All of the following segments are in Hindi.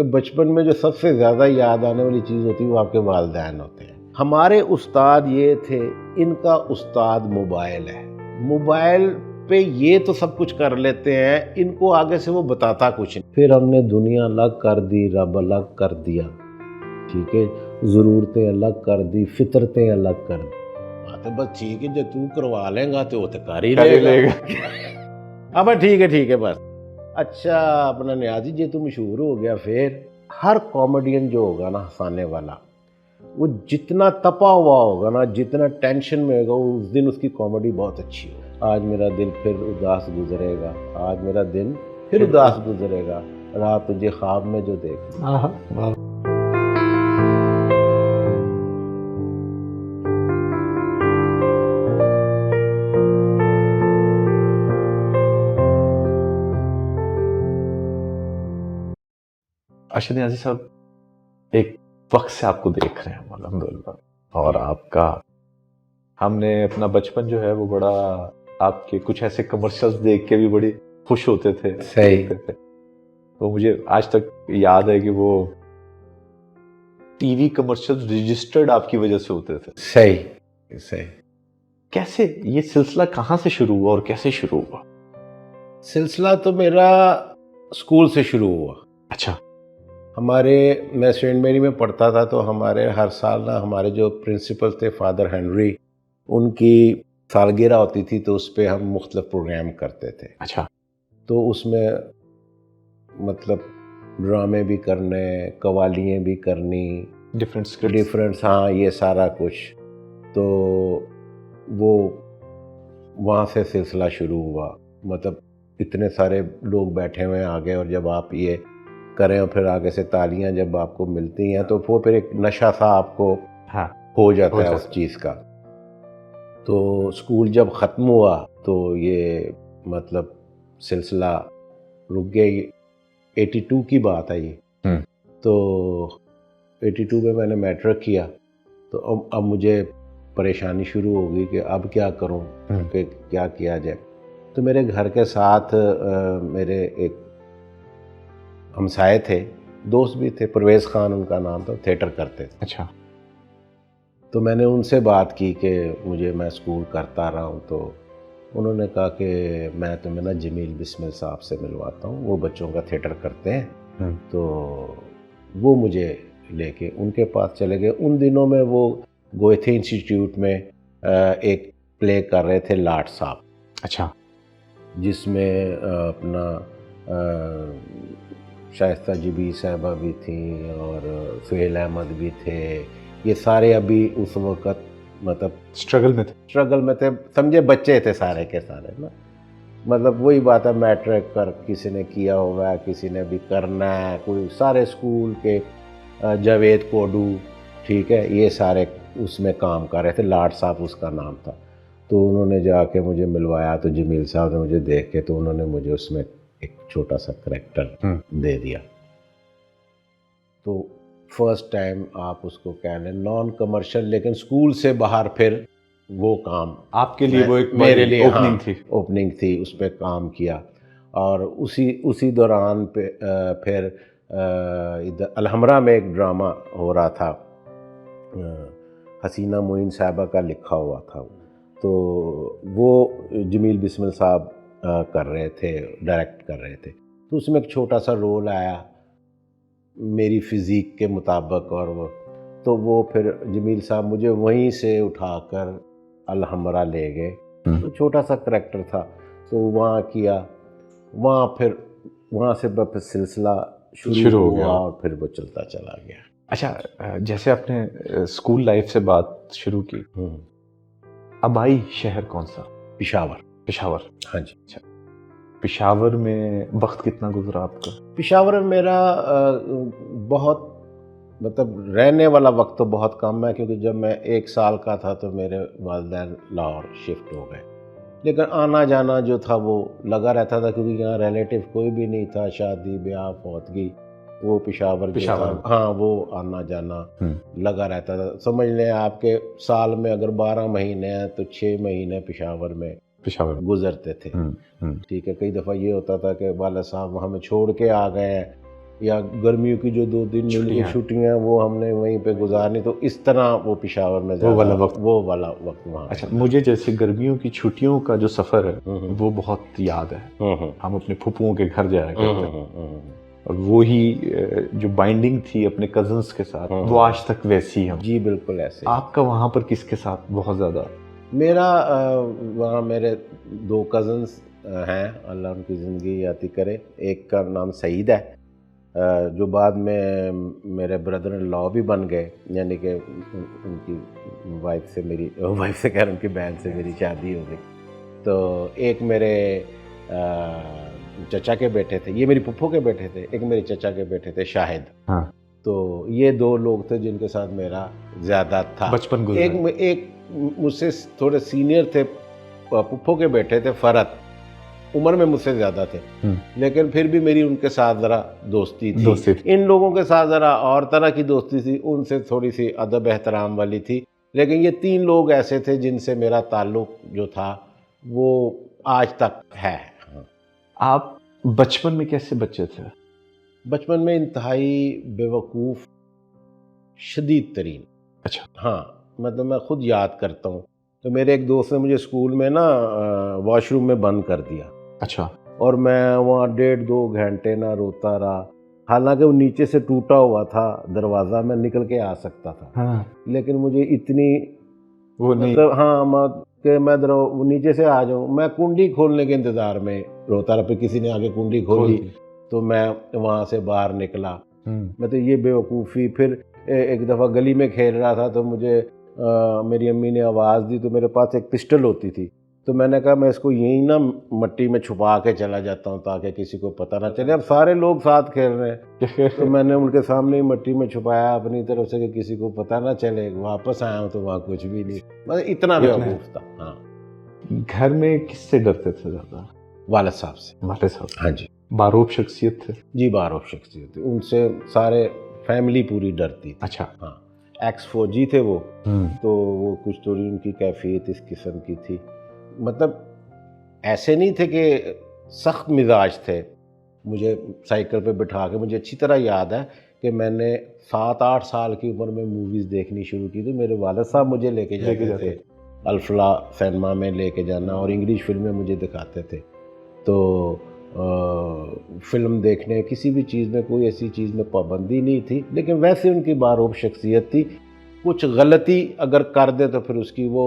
कि बचपन में जो सबसे ज़्यादा याद आने वाली चीज़ होती है वो आपके वालिदैन होते हैं। हमारे उस्ताद ये थे, इनका उस्ताद मोबाइल है। मोबाइल पे ये तो सब कुछ कर लेते हैं, इनको आगे से वो बताता कुछ नहीं। फिर हमने दुनिया अलग कर दी, रब अलग कर दिया, ठीक है, ज़रूरतें अलग कर दी, फितरतें अलग कर दी। हाँ तो बस ठीक है, जो तू करवा लेगा तो वो तो कर ही लेगा। अब ठीक है बस। अच्छा अपना नियाजी जी तो मशहूर हो गया। फिर हर कॉमेडियन जो होगा ना हंसाने वाला, वो जितना तपा हुआ होगा ना, जितना टेंशन में होगा, उस दिन उसकी कॉमेडी बहुत अच्छी हो। आज मेरा दिल फिर उदास गुजरेगा, आज मेरा दिन फिर उदास गुजरेगा, रात तुझे ख्वाब में जो देख। अरशद नियाज़ी साहब, एक वक्त से आपको देख रहे हैं अल्हम्दुलिल्लाह, और आपका हमने अपना बचपन जो है वो बड़ा आपके कुछ ऐसे कमर्शियल्स देख के भी बड़ी खुश होते थे, सही। देखते थे। तो मुझे आज तक याद है कि वो टीवी कमर्शियल्स रजिस्टर्ड आपकी वजह से होते थे। सही सही। कैसे ये सिलसिला कहाँ से शुरू हुआ और कैसे शुरू हुआ? सिलसिला तो मेरा स्कूल से शुरू हुआ। अच्छा। मैं सेंट मेरी में पढ़ता था, तो हमारे हर साल ना हमारे जो प्रिंसिपल थे फादर हेनरी, उनकी सालगिरह होती थी, तो उस पर हम मुख्तलिफ प्रोग्राम करते थे। अच्छा। तो उसमें मतलब ड्रामे भी करने, कवालियाँ भी करनी, डिफरेंट, हाँ ये सारा कुछ। तो वो वहाँ से सिलसिला शुरू हुआ। मतलब इतने सारे लोग बैठे हुए हैं आगे, और जब आप ये करें और फिर आगे से तालियां जब आपको मिलती हैं, तो वो फिर एक नशा सा आपको हो जाता है उस चीज़ का। तो स्कूल जब ख़त्म हुआ तो ये मतलब सिलसिला रुक गया। 82 की बात है ये। तो 82 में मैंने मैट्रिक किया, तो अब मुझे परेशानी शुरू हो गई कि अब क्या करूं, कि क्या किया जाए। तो मेरे घर के साथ मेरे एक हमसाए थे, दोस्त भी थे, परवेज़ खान उनका नाम था, थिएटर करते थे। अच्छा। तो मैंने उनसे बात की कि मैं स्कूल करता रहा हूँ, तो उन्होंने कहा कि मैं तुम्हें ना जमील बिस्मिल साहब से मिलवाता हूँ, वो बच्चों का थिएटर करते हैं। तो वो मुझे लेके उनके पास चले गए। उन दिनों में वो गोयथे इंस्टीट्यूट में एक प्ले कर रहे थे, लाट साहब। अच्छा। जिसमें अपना शाइस्ता जिबी साहबा भी थी और सुहेल अहमद भी थे। ये सारे अभी उस वक़्त मतलब स्ट्रगल में थे, समझे, बच्चे थे सारे के सारे ना। मतलब वही बात है, मैट्रिक कर किसी ने किया हुआ है, किसी ने भी करना है, कोई सारे स्कूल के जावेद कोडू, ठीक है, ये सारे उसमें काम कर रहे थे। लाट साहब उसका नाम था। तो उन्होंने जाके मुझे मिलवाया, तो जमील साहब ने मुझे देख के, तो उन्होंने मुझे उसमें एक छोटा सा करैक्टर दे दिया। तो फर्स्ट टाइम आप उसको कह लें नॉन कमर्शियल, लेकिन स्कूल से बाहर फिर वो काम आपके लिए वो एक मेरे लिए ओपनिंग थी। ओपनिंग थी, उस पर काम किया। और उसी दौरान पे फिर इधर अलहमरा में एक ड्रामा हो रहा था, हसीना मोइन साहबा का लिखा हुआ था, तो वो जमील बिस्मिल साहब कर रहे थे, डायरेक्ट कर रहे थे। तो उसमें एक छोटा सा रोल आया मेरी फ़िज़ीक के मुताबिक, और वो फिर जमील साहब मुझे वहीं से उठाकर अलहमरा ले गए। तो छोटा सा करैक्टर था, तो वहाँ किया, वहाँ से फिर सिलसिला शुरू हो गया और फिर वो चलता चला गया। अच्छा, जैसे आपने स्कूल लाइफ से बात शुरू की, अब आई शहर कौन सा? पेशावर। हाँ जी। अच्छा, पेशावर में वक्त कितना गुजरा आपका? पेशावर में मेरा बहुत मतलब रहने वाला वक्त तो बहुत कम है, क्योंकि जब मैं 1 साल का था तो मेरे वालिदैन लाहौर शिफ्ट हो गए। लेकिन आना जाना जो था वो लगा रहता था, क्योंकि यहाँ रिलेटिव कोई भी नहीं था, शादी ब्याह फौतगी, वो पेशावर जो था, हाँ वो आना जाना लगा रहता था। समझ लें आपके साल में अगर 12 महीने हैं तो 6 महीने पेशावर में गुजरते थे। ठीक है, कई दफ़ा ये होता था कि वाला साहब हमें छोड़ के आ गए हैं, या गर्मियों की जो 2-3 महीने की छुट्टियाँ वो हमने वहीं पे गुजारनी, तो इस तरह वो पेशावर में वो वाला वक्त वहाँ। अच्छा, मुझे जैसे गर्मियों की छुट्टियों का जो सफ़र है वो बहुत याद है। हम अपने फूफुओं के घर जाया करते थे और वो ही जो बाइंडिंग थी अपने कजन्स के साथ वो आज तक वैसी है। जी बिल्कुल ऐसे। आपका वहाँ पर किसके साथ बहुत ज़्यादा? मेरा वहाँ मेरे 2 कज़न्स हैं, अल्लाह उनकी ज़िंदगी याती करे। एक का नाम सईद है, जो बाद में मेरे ब्रदर इन लॉ भी बन गए, यानी कि उनकी वाइफ से कह रहा हूँ, उनकी बहन से मेरी शादी हो गई। तो एक मेरे चचा के बेटे थे, ये मेरी फुफ्फो के बेटे थे, एक मेरे चचा के बेटे थे शाहिद। हाँ। तो ये 2 लोग थे जिनके साथ मेरा ज़्यादा था। बचपन गुज़रा। एक मुझसे थोड़े सीनियर थे, फुफ्फो के बेटे थे फ़रत, उम्र में मुझसे ज़्यादा थे, लेकिन फिर भी मेरी उनके साथ ज़रा दोस्ती थी। इन लोगों के साथ ज़रा और तरह की दोस्ती थी, उनसे थोड़ी सी अदब एहतराम वाली थी। लेकिन ये 3 लोग ऐसे थे जिनसे मेरा ताल्लुक़ जो था वो आज तक है। हाँ। आप बचपन में कैसे बच्चे थे? बचपन में इंतहाई बेवकूफ़, शदीद तरीन। अच्छा। हाँ, मतलब मैं खुद याद करता हूँ, तो मेरे एक दोस्त ने मुझे स्कूल में ना वॉशरूम में बंद कर दिया। अच्छा। और मैं वहाँ 1.5-2 घंटे ना रोता रहा। हालांकि वो नीचे से टूटा हुआ था दरवाज़ा, मैं निकल के आ सकता था। हाँ। लेकिन मुझे इतनी वो नहीं, मतलब हाँ मैं नीचे से आ जाऊँ, मैं कुंडी खोलने के इंतज़ार में रोता रहा। फिर किसी ने आगे कुंडी खोली तो मैं वहाँ से बाहर निकला। मैं तो ये बेवकूफ़ी। फिर एक दफ़ा गली में खेल रहा था तो मुझे मेरी अम्मी ने आवाज़ दी, तो मेरे पास एक पिस्टल होती थी, तो मैंने कहा मैं इसको यहीं ना मट्टी में छुपा के चला जाता हूँ ताकि किसी को पता ना चले। अब सारे लोग साथ खेल रहे हैं तो मैंने उनके सामने ही मट्टी में छुपाया अपनी तरफ से कि किसी को पता ना चले। वापस आया हूँ तो वहाँ कुछ भी नहीं, मतलब इतना बेवकूफ़ था। हाँ। घर में किससे डरते थे ज़्यादा? वालिद साहब से। वालिद साहब? हाँ जी। बारूब शख्सियत थे? जी, बारूब शख्सियत थी, उनसे सारे फैमिली पूरी डरती थी। अच्छा। हाँ, एक्स फौजी थे वो, तो वो कुछ थोड़ी उनकी कैफियत इस किस्म की थी। मतलब ऐसे नहीं थे कि सख्त मिजाज थे। मुझे साइकिल पे बिठा के, मुझे अच्छी तरह याद है कि मैंने 7-8 साल की उम्र में मूवीज़ देखनी शुरू की थी। मेरे वालिद साहब मुझे लेके जाते थे, अल्फला सिनेमा में लेके जाना, और इंग्लिश फिल्में मुझे दिखाते थे। तो फ़िल्म देखने, किसी भी चीज़ में कोई ऐसी चीज़ में पाबंदी नहीं थी, लेकिन वैसे उनकी बारूब शख्सियत थी। कुछ गलती अगर कर दे तो फिर उसकी वो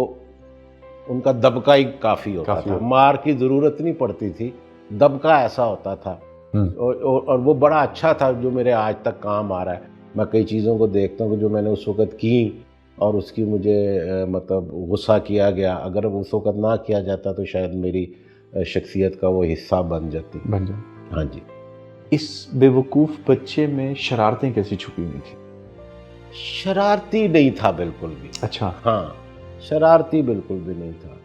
उनका दबका ही काफ़ी होता था। मार की ज़रूरत नहीं पड़ती थी, दबका ऐसा होता था। और वो बड़ा अच्छा था, जो मेरे आज तक काम आ रहा है। मैं कई चीज़ों को देखता हूँ जो मैंने उस वक़्त की और उसकी मुझे मतलब गुस्सा किया गया, अगर उस वक़्त ना किया जाता तो शायद मेरी शख्सियत का वो हिस्सा बन जाती। हाँ जी। इस बेवकूफ़ बच्चे में शरारतें कैसी छुपी हुई थी? शरारती नहीं था बिल्कुल भी। अच्छा। हाँ, शरारती बिल्कुल भी नहीं था।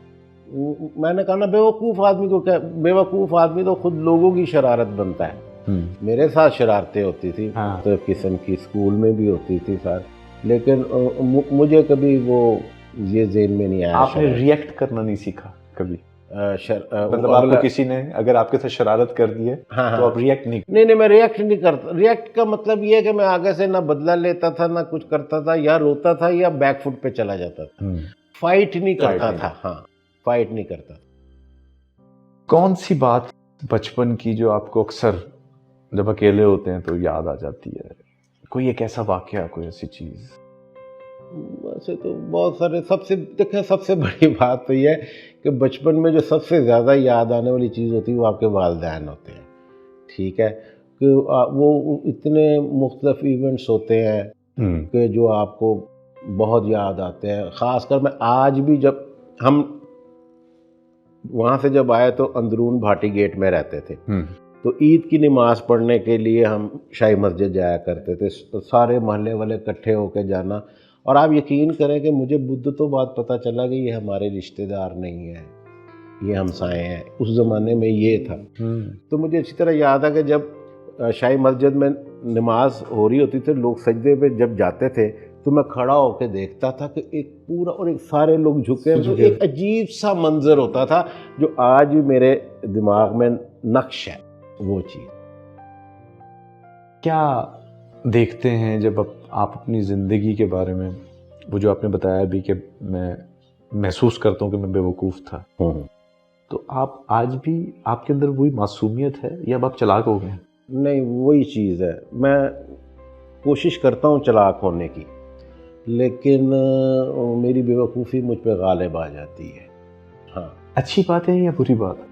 मैंने कहा ना, बेवकूफ़ आदमी को क्या, बेवकूफ़ आदमी तो खुद लोगों की शरारत बनता है। मेरे साथ शरारतें होती थी, तो किस्म की स्कूल में भी होती थी साथ, लेकिन मुझे कभी वो ये ज़हन में नहीं आया। आपने रिएक्ट करना नहीं सीखा कभी? मतलब आपको किसी ने अगर आपके साथ शरारत कर दी है तो आप रिएक्ट नहीं? मैं रिएक्ट नहीं करता। रिएक्ट का मतलब ये है कि मैं आगे से ना बदला लेता था, ना कुछ करता था, या रोता था या बैक फुट पे चला जाता था। फाइट नहीं करता था। हाँ, फाइट नहीं करता। कौन सी बात बचपन की जो आपको अक्सर जब अकेले होते हैं तो याद आ जाती है? कोई एक ऐसा वाकया, कोई ऐसी चीज़? वैसे तो बहुत सारे, सबसे बड़ी बात तो ये है कि बचपन में जो सबसे ज़्यादा याद आने वाली चीज़ होती है वो आपके वालिदैन होते हैं। ठीक है, कि वो इतने मुख्तलिफ इवेंट्स होते हैं कि जो आपको बहुत याद आते हैं। ख़ासकर मैं आज भी, जब हम वहाँ से जब आए तो अंदरून भाटी गेट में रहते थे, तो ईद की नमाज़ पढ़ने के लिए हम शाही मस्जिद जाया करते थे, सारे मोहल्ले वाले इकट्ठे होकर जाना। और आप यकीन करें कि मुझे बुद्ध तो बात पता चला कि ये हमारे रिश्तेदार नहीं है, ये हमसाए हैं। उस ज़माने में ये था। तो मुझे अच्छी तरह याद है कि जब शाही मस्जिद में नमाज हो रही होती थी, लोग सजदे पे जब जाते थे तो मैं खड़ा होकर देखता था कि एक पूरा, और एक सारे लोग झुके, तो एक अजीब सा मंजर होता था जो आज भी मेरे दिमाग में नक्श है वो चीज़। क्या देखते हैं जब आप अपनी ज़िंदगी के बारे में, वो जो आपने बताया भी कि मैं महसूस करता हूँ कि मैं बेवकूफ़ था, तो आप आज भी, आपके अंदर वही मासूमियत है या अब आप चालाक हो गए हैं? नहीं, वही चीज़ है। मैं कोशिश करता हूँ चालाक होने की, लेकिन मेरी बेवकूफ़ी मुझ पे गालिब आ जाती है। हाँ, अच्छी बात है या बुरी बात?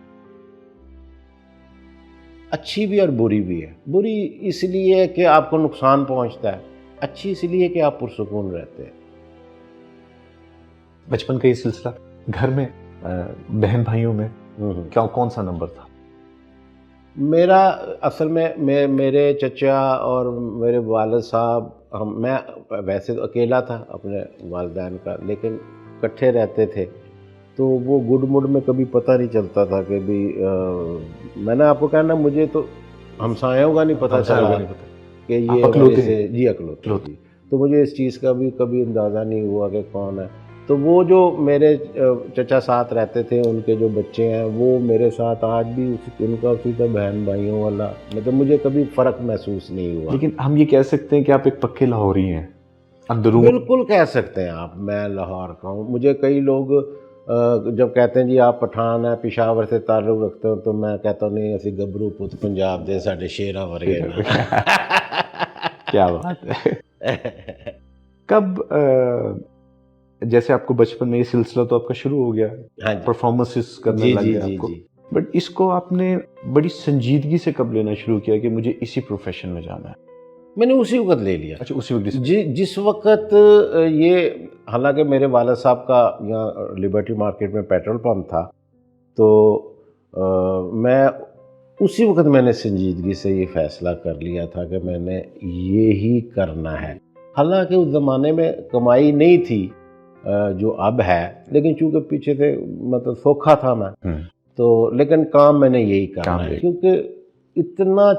अच्छी भी और बुरी भी है। बुरी इसलिए कि आपको नुकसान पहुँचता है, अच्छी इसलिए कि आप पुरसुकून रहते हैं। बचपन का ये सिलसिला घर में बहन भाइयों में क्या कौन सा नंबर था? मेरा असल में मेरे चचा और मेरे वालिद साहब, मैं वैसे तो अकेला था अपने वालिदैन का, लेकिन इकट्ठे रहते थे। तो वो गुड मुड में कभी पता नहीं चलता था कि भी मैंने आपको कहा ना, मुझे तो हमसायों का नहीं पता हमसायों चला का नहीं पता। कि आप ये अकलौते मेरे हैं? से जी अकलौते अकलौते। जी। तो मुझे इस चीज़ का भी कभी अंदाज़ा नहीं हुआ कि कौन है। तो वो जो मेरे चचा साथ रहते थे, उनके जो बच्चे हैं वो मेरे साथ आज भी उनका उसी तरह बहन भाइयों वाला, मतलब मुझे कभी फ़र्क महसूस नहीं हुआ। लेकिन हम ये कह सकते हैं कि आप एक पक्के लाहौरी हैं, अंदरूनी। बिल्कुल कह सकते हैं आप, मैं लाहौर का हूँ। मुझे कई लोग जब कहते हैं जी आप पठान हैं, पेशावर से ताल्लुक़ रखते हो, तो मैं कहता हूँ नहीं, असी गबरू पुत पंजाब दे, साडे शेरा वर्गे ना। क्या बात है। कब जैसे आपको बचपन में ये सिलसिला तो आपका शुरू हो गया, हाँ जी। परफॉर्मेंसेस करने जी, लग जी, गए जी, आपको, जी। बट इसको आपने बड़ी संजीदगी से कब लेना शुरू किया कि मुझे इसी प्रोफेशन में जाना है? मैंने उसी वक़्त ले लिया। अच्छा, उसी वक्त जिस वक़्त ये, हालाँकि मेरे वालिद साहब का यहाँ लिबर्टी मार्केट में पेट्रोल पंप था, तो मैं उसी वक़्त मैंने संजीदगी से ये फ़ैसला कर लिया था कि मैंने ये ही करना है। हालाँकि उस ज़माने में कमाई नहीं थी जो अब है, लेकिन चूँकि पीछे से मतलब सोखा था मैं, तो लेकिन काम मैंने यही करना है, क्योंकि इतना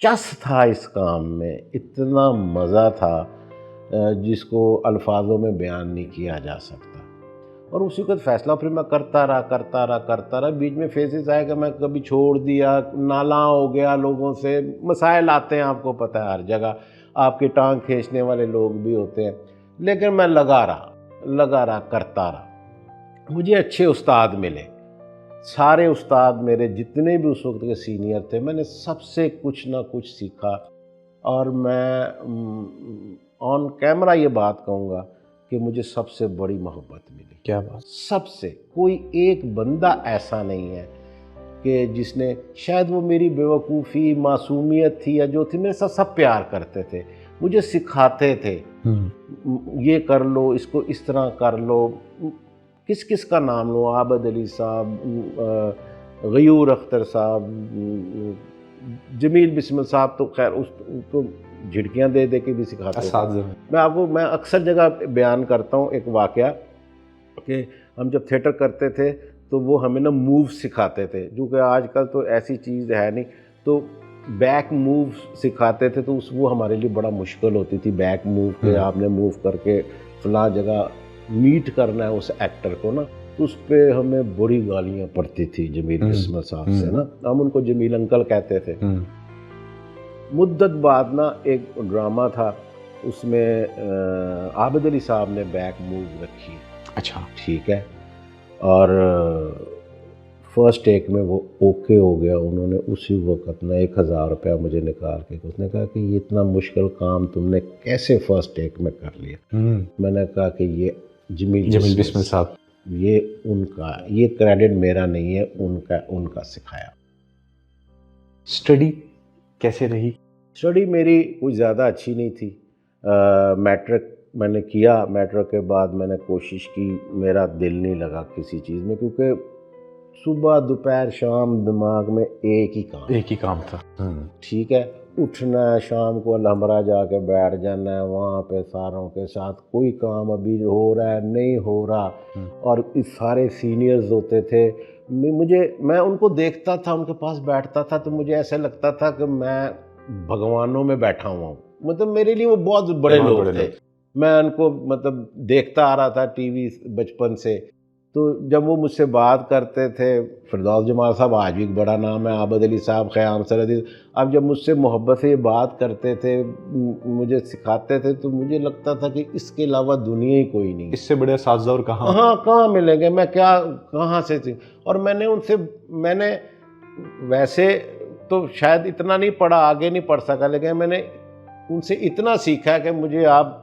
चस था इस काम में, इतना मज़ा था जिसको अल्फाजों में बयान नहीं किया जा सकता। और उसी वक़्त फ़ैसला फिर मैं करता रहा। बीच में फ़ेज़ेस आए कि मैं कभी छोड़ दिया, नाला हो गया लोगों से, मसाइल आते हैं, आपको पता है हर जगह आपकी टाँग खींचने वाले लोग भी होते हैं। लेकिन मैं लगा रहा, करता रहा। मुझे अच्छे उस्ताद मिले, सारे उस्ताद मेरे जितने भी उस वक़्त के सीनियर थे, मैंने सबसे कुछ ना कुछ सीखा। और मैं ऑन कैमरा ये बात कहूँगा कि मुझे सबसे बड़ी मोहब्बत मिली। क्या बात? सबसे, कोई एक बंदा ऐसा नहीं है कि जिसने, शायद वो मेरी बेवकूफ़ी, मासूमियत थी या जो थी, मेरे साथ सब प्यार करते थे, मुझे सिखाते थे, ये कर लो, इसको इस तरह कर लो। किस किस का नाम लो, आबद अली साहब, गयूर अख्तर साहब, जमील बिस्मिल साहब, तो खैर उसको झिड़कियाँ दे दे के भी सिखाते थे। मैं अक्सर जगह बयान करता हूँ एक वाक़या कि हम जब थिएटर करते थे तो वो हमें ना मूव सिखाते थे, जो कि आजकल तो ऐसी चीज़ है नहीं। तो बैक मूव सिखाते थे, तो वो हमारे लिए बड़ा मुश्किल होती थी, बैक मूव के आपने मूव करके फलां जगह मीट करना है उस एक्टर को ना, तो उस पर हमें बड़ी गालियाँ पड़ती थी जमील बिस्मिल साहब से ना, हम उनको जमील अंकल कहते थे। मुद्दत बाद ना एक ड्रामा था, उसमें आबिद अली साहब ने बैक मूव रखी। अच्छा, ठीक है। और फर्स्ट टेक में वो ओके हो गया। उन्होंने उसी वक्त ना 1000 रुपया मुझे निकाल के, उसने कहा कि ये इतना मुश्किल काम तुमने कैसे फर्स्ट टेक में कर लिया। मैंने कहा कि ये जमील बिस्मिल साहब, ये उनका, ये क्रेडिट मेरा नहीं है, उनका सिखाया। स्टडी कैसे रही? स्टडी मेरी कुछ ज़्यादा अच्छी नहीं थी। मैट्रिक मैंने किया, मैट्रिक के बाद मैंने कोशिश की, मेरा दिल नहीं लगा किसी चीज़ में, क्योंकि सुबह दोपहर शाम दिमाग में एक ही काम था। ठीक है, उठना है शाम को, अलहमरा जाके बैठ जाना है, वहाँ पे सारों के साथ कोई काम अभी हो रहा है नहीं हो रहा। और इस सारे सीनियर्स होते थे, मैं उनको देखता था, उनके पास बैठता था, तो मुझे ऐसा लगता था कि मैं भगवानों में बैठा हुआ हूँ। मतलब मेरे लिए वो बहुत बड़े लोग थे। मैं उनको मतलब देखता आ रहा था टीवी बचपन से, तो जब वो मुझसे बात करते थे, फिरदौस जमाल साहब आज भी एक बड़ा नाम है, आबद अली साहब, ख़याम सरहदी, अब जब मुझसे मोहब्बत से ये बात करते थे, मुझे सिखाते थे, तो मुझे लगता था कि इसके अलावा दुनिया ही कोई नहीं, इससे बड़े साज़ा और कहाँ। हाँ, कहाँ मिलेंगे, मैं क्या कहाँ से और मैंने वैसे तो शायद इतना नहीं पढ़ा, आगे नहीं पढ़ सका, लेकिन मैंने उनसे इतना सीखा कि मुझे आप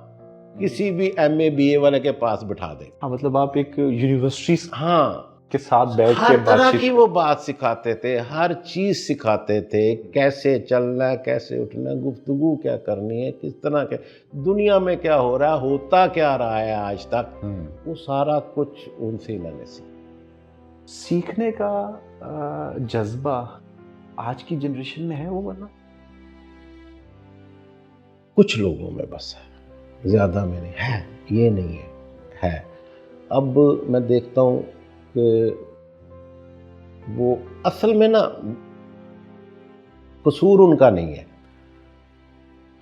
किसी भी MA BA वाले के पास बिठा दें। हाँ, मतलब आप एक यूनिवर्सिटी हाँ, के साथ बैठ के हर तरह बातचीत की वो बात सिखाते थे, हर चीज़ सिखाते थे, कैसे चलना है, कैसे उठना है, गुफ्तगू क्या करनी है, किस तरह के दुनिया में क्या हो रहा है, होता क्या रहा है आज तक, वो सारा कुछ उनसे ही मैंने सीखा। सीखने का जज्बा आज की जनरेशन में है वो, वरना कुछ लोगों में बस है, ज़्यादा में नहीं है, ये नहीं है। अब मैं देखता हूँ कि वो असल में ना कसूर उनका नहीं है,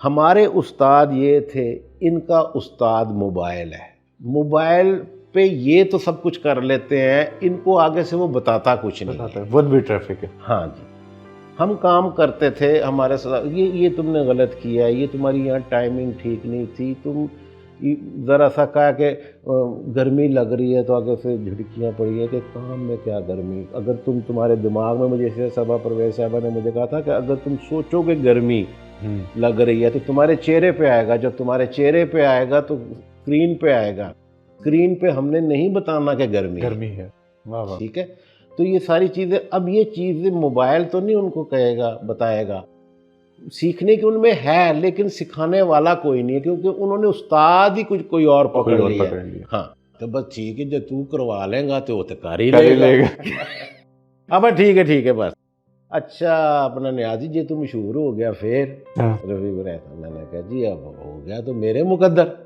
हमारे उस्ताद ये थे, इनका उस्ताद मोबाइल है, मोबाइल पे ये तो सब कुछ कर लेते हैं, इनको आगे से वो बताता कुछ नहीं है, वन वे ट्रैफिक है। हाँ जी, हम काम करते थे, हमारे साथ ये तुमने गलत किया, ये तुम्हारी यहाँ टाइमिंग ठीक नहीं थी, तुम ज़रा सा कहा कि गर्मी लग रही है तो आगे से झिड़कियाँ पड़ी है कि काम में क्या गर्मी, अगर तुम्हारे दिमाग में, मुझे जैसे सबा परवेज साहबा ने मुझे कहा था कि अगर तुम सोचोगे गर्मी लग रही है तो तुम्हारे चेहरे पे आएगा, जब तुम्हारे चेहरे पे आएगा तो स्क्रीन पे आएगा, स्क्रीन पे हमने नहीं बताना कि गर्मी है। वाह, ठीक है। तो ये सारी चीज़ें, अब ये चीज़ें मोबाइल तो नहीं उनको कहेगा, बताएगा, सीखने की उनमें है, लेकिन सिखाने वाला कोई नहीं है, क्योंकि उन्होंने उस्ताद ही कुछ कोई और पकड़ लिया। हाँ, तो बस ठीक है, जब तू करवा लेगा तो वो तो कर ही लेगा। अब ठीक है बस। अच्छा, अपना न्याजी जी तुम मशहूर हो गया, फिर रफी को रहता, मैंने कहा जी अब हो गया तो मेरे मुकद्दर।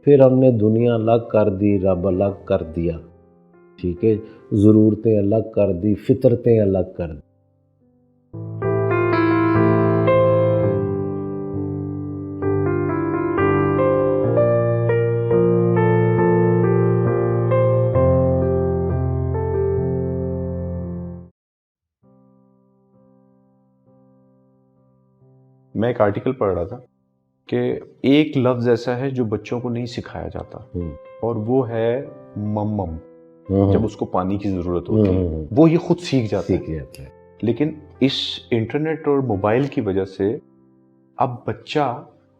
फिर हमने दुनिया अलग कर दी, रब अलग कर दिया, ठीक है, ज़रूरतें अलग कर दी, फितरतें अलग कर दी। मैं एक आर्टिकल पढ़ रहा था कि एक लफ्ज़ ऐसा है जो बच्चों को नहीं सिखाया जाता, और वो है मम्मम। जब उसको पानी की ज़रूरत होती है वो ये खुद सीख जाता है। लेकिन इस इंटरनेट और मोबाइल की वजह से अब बच्चा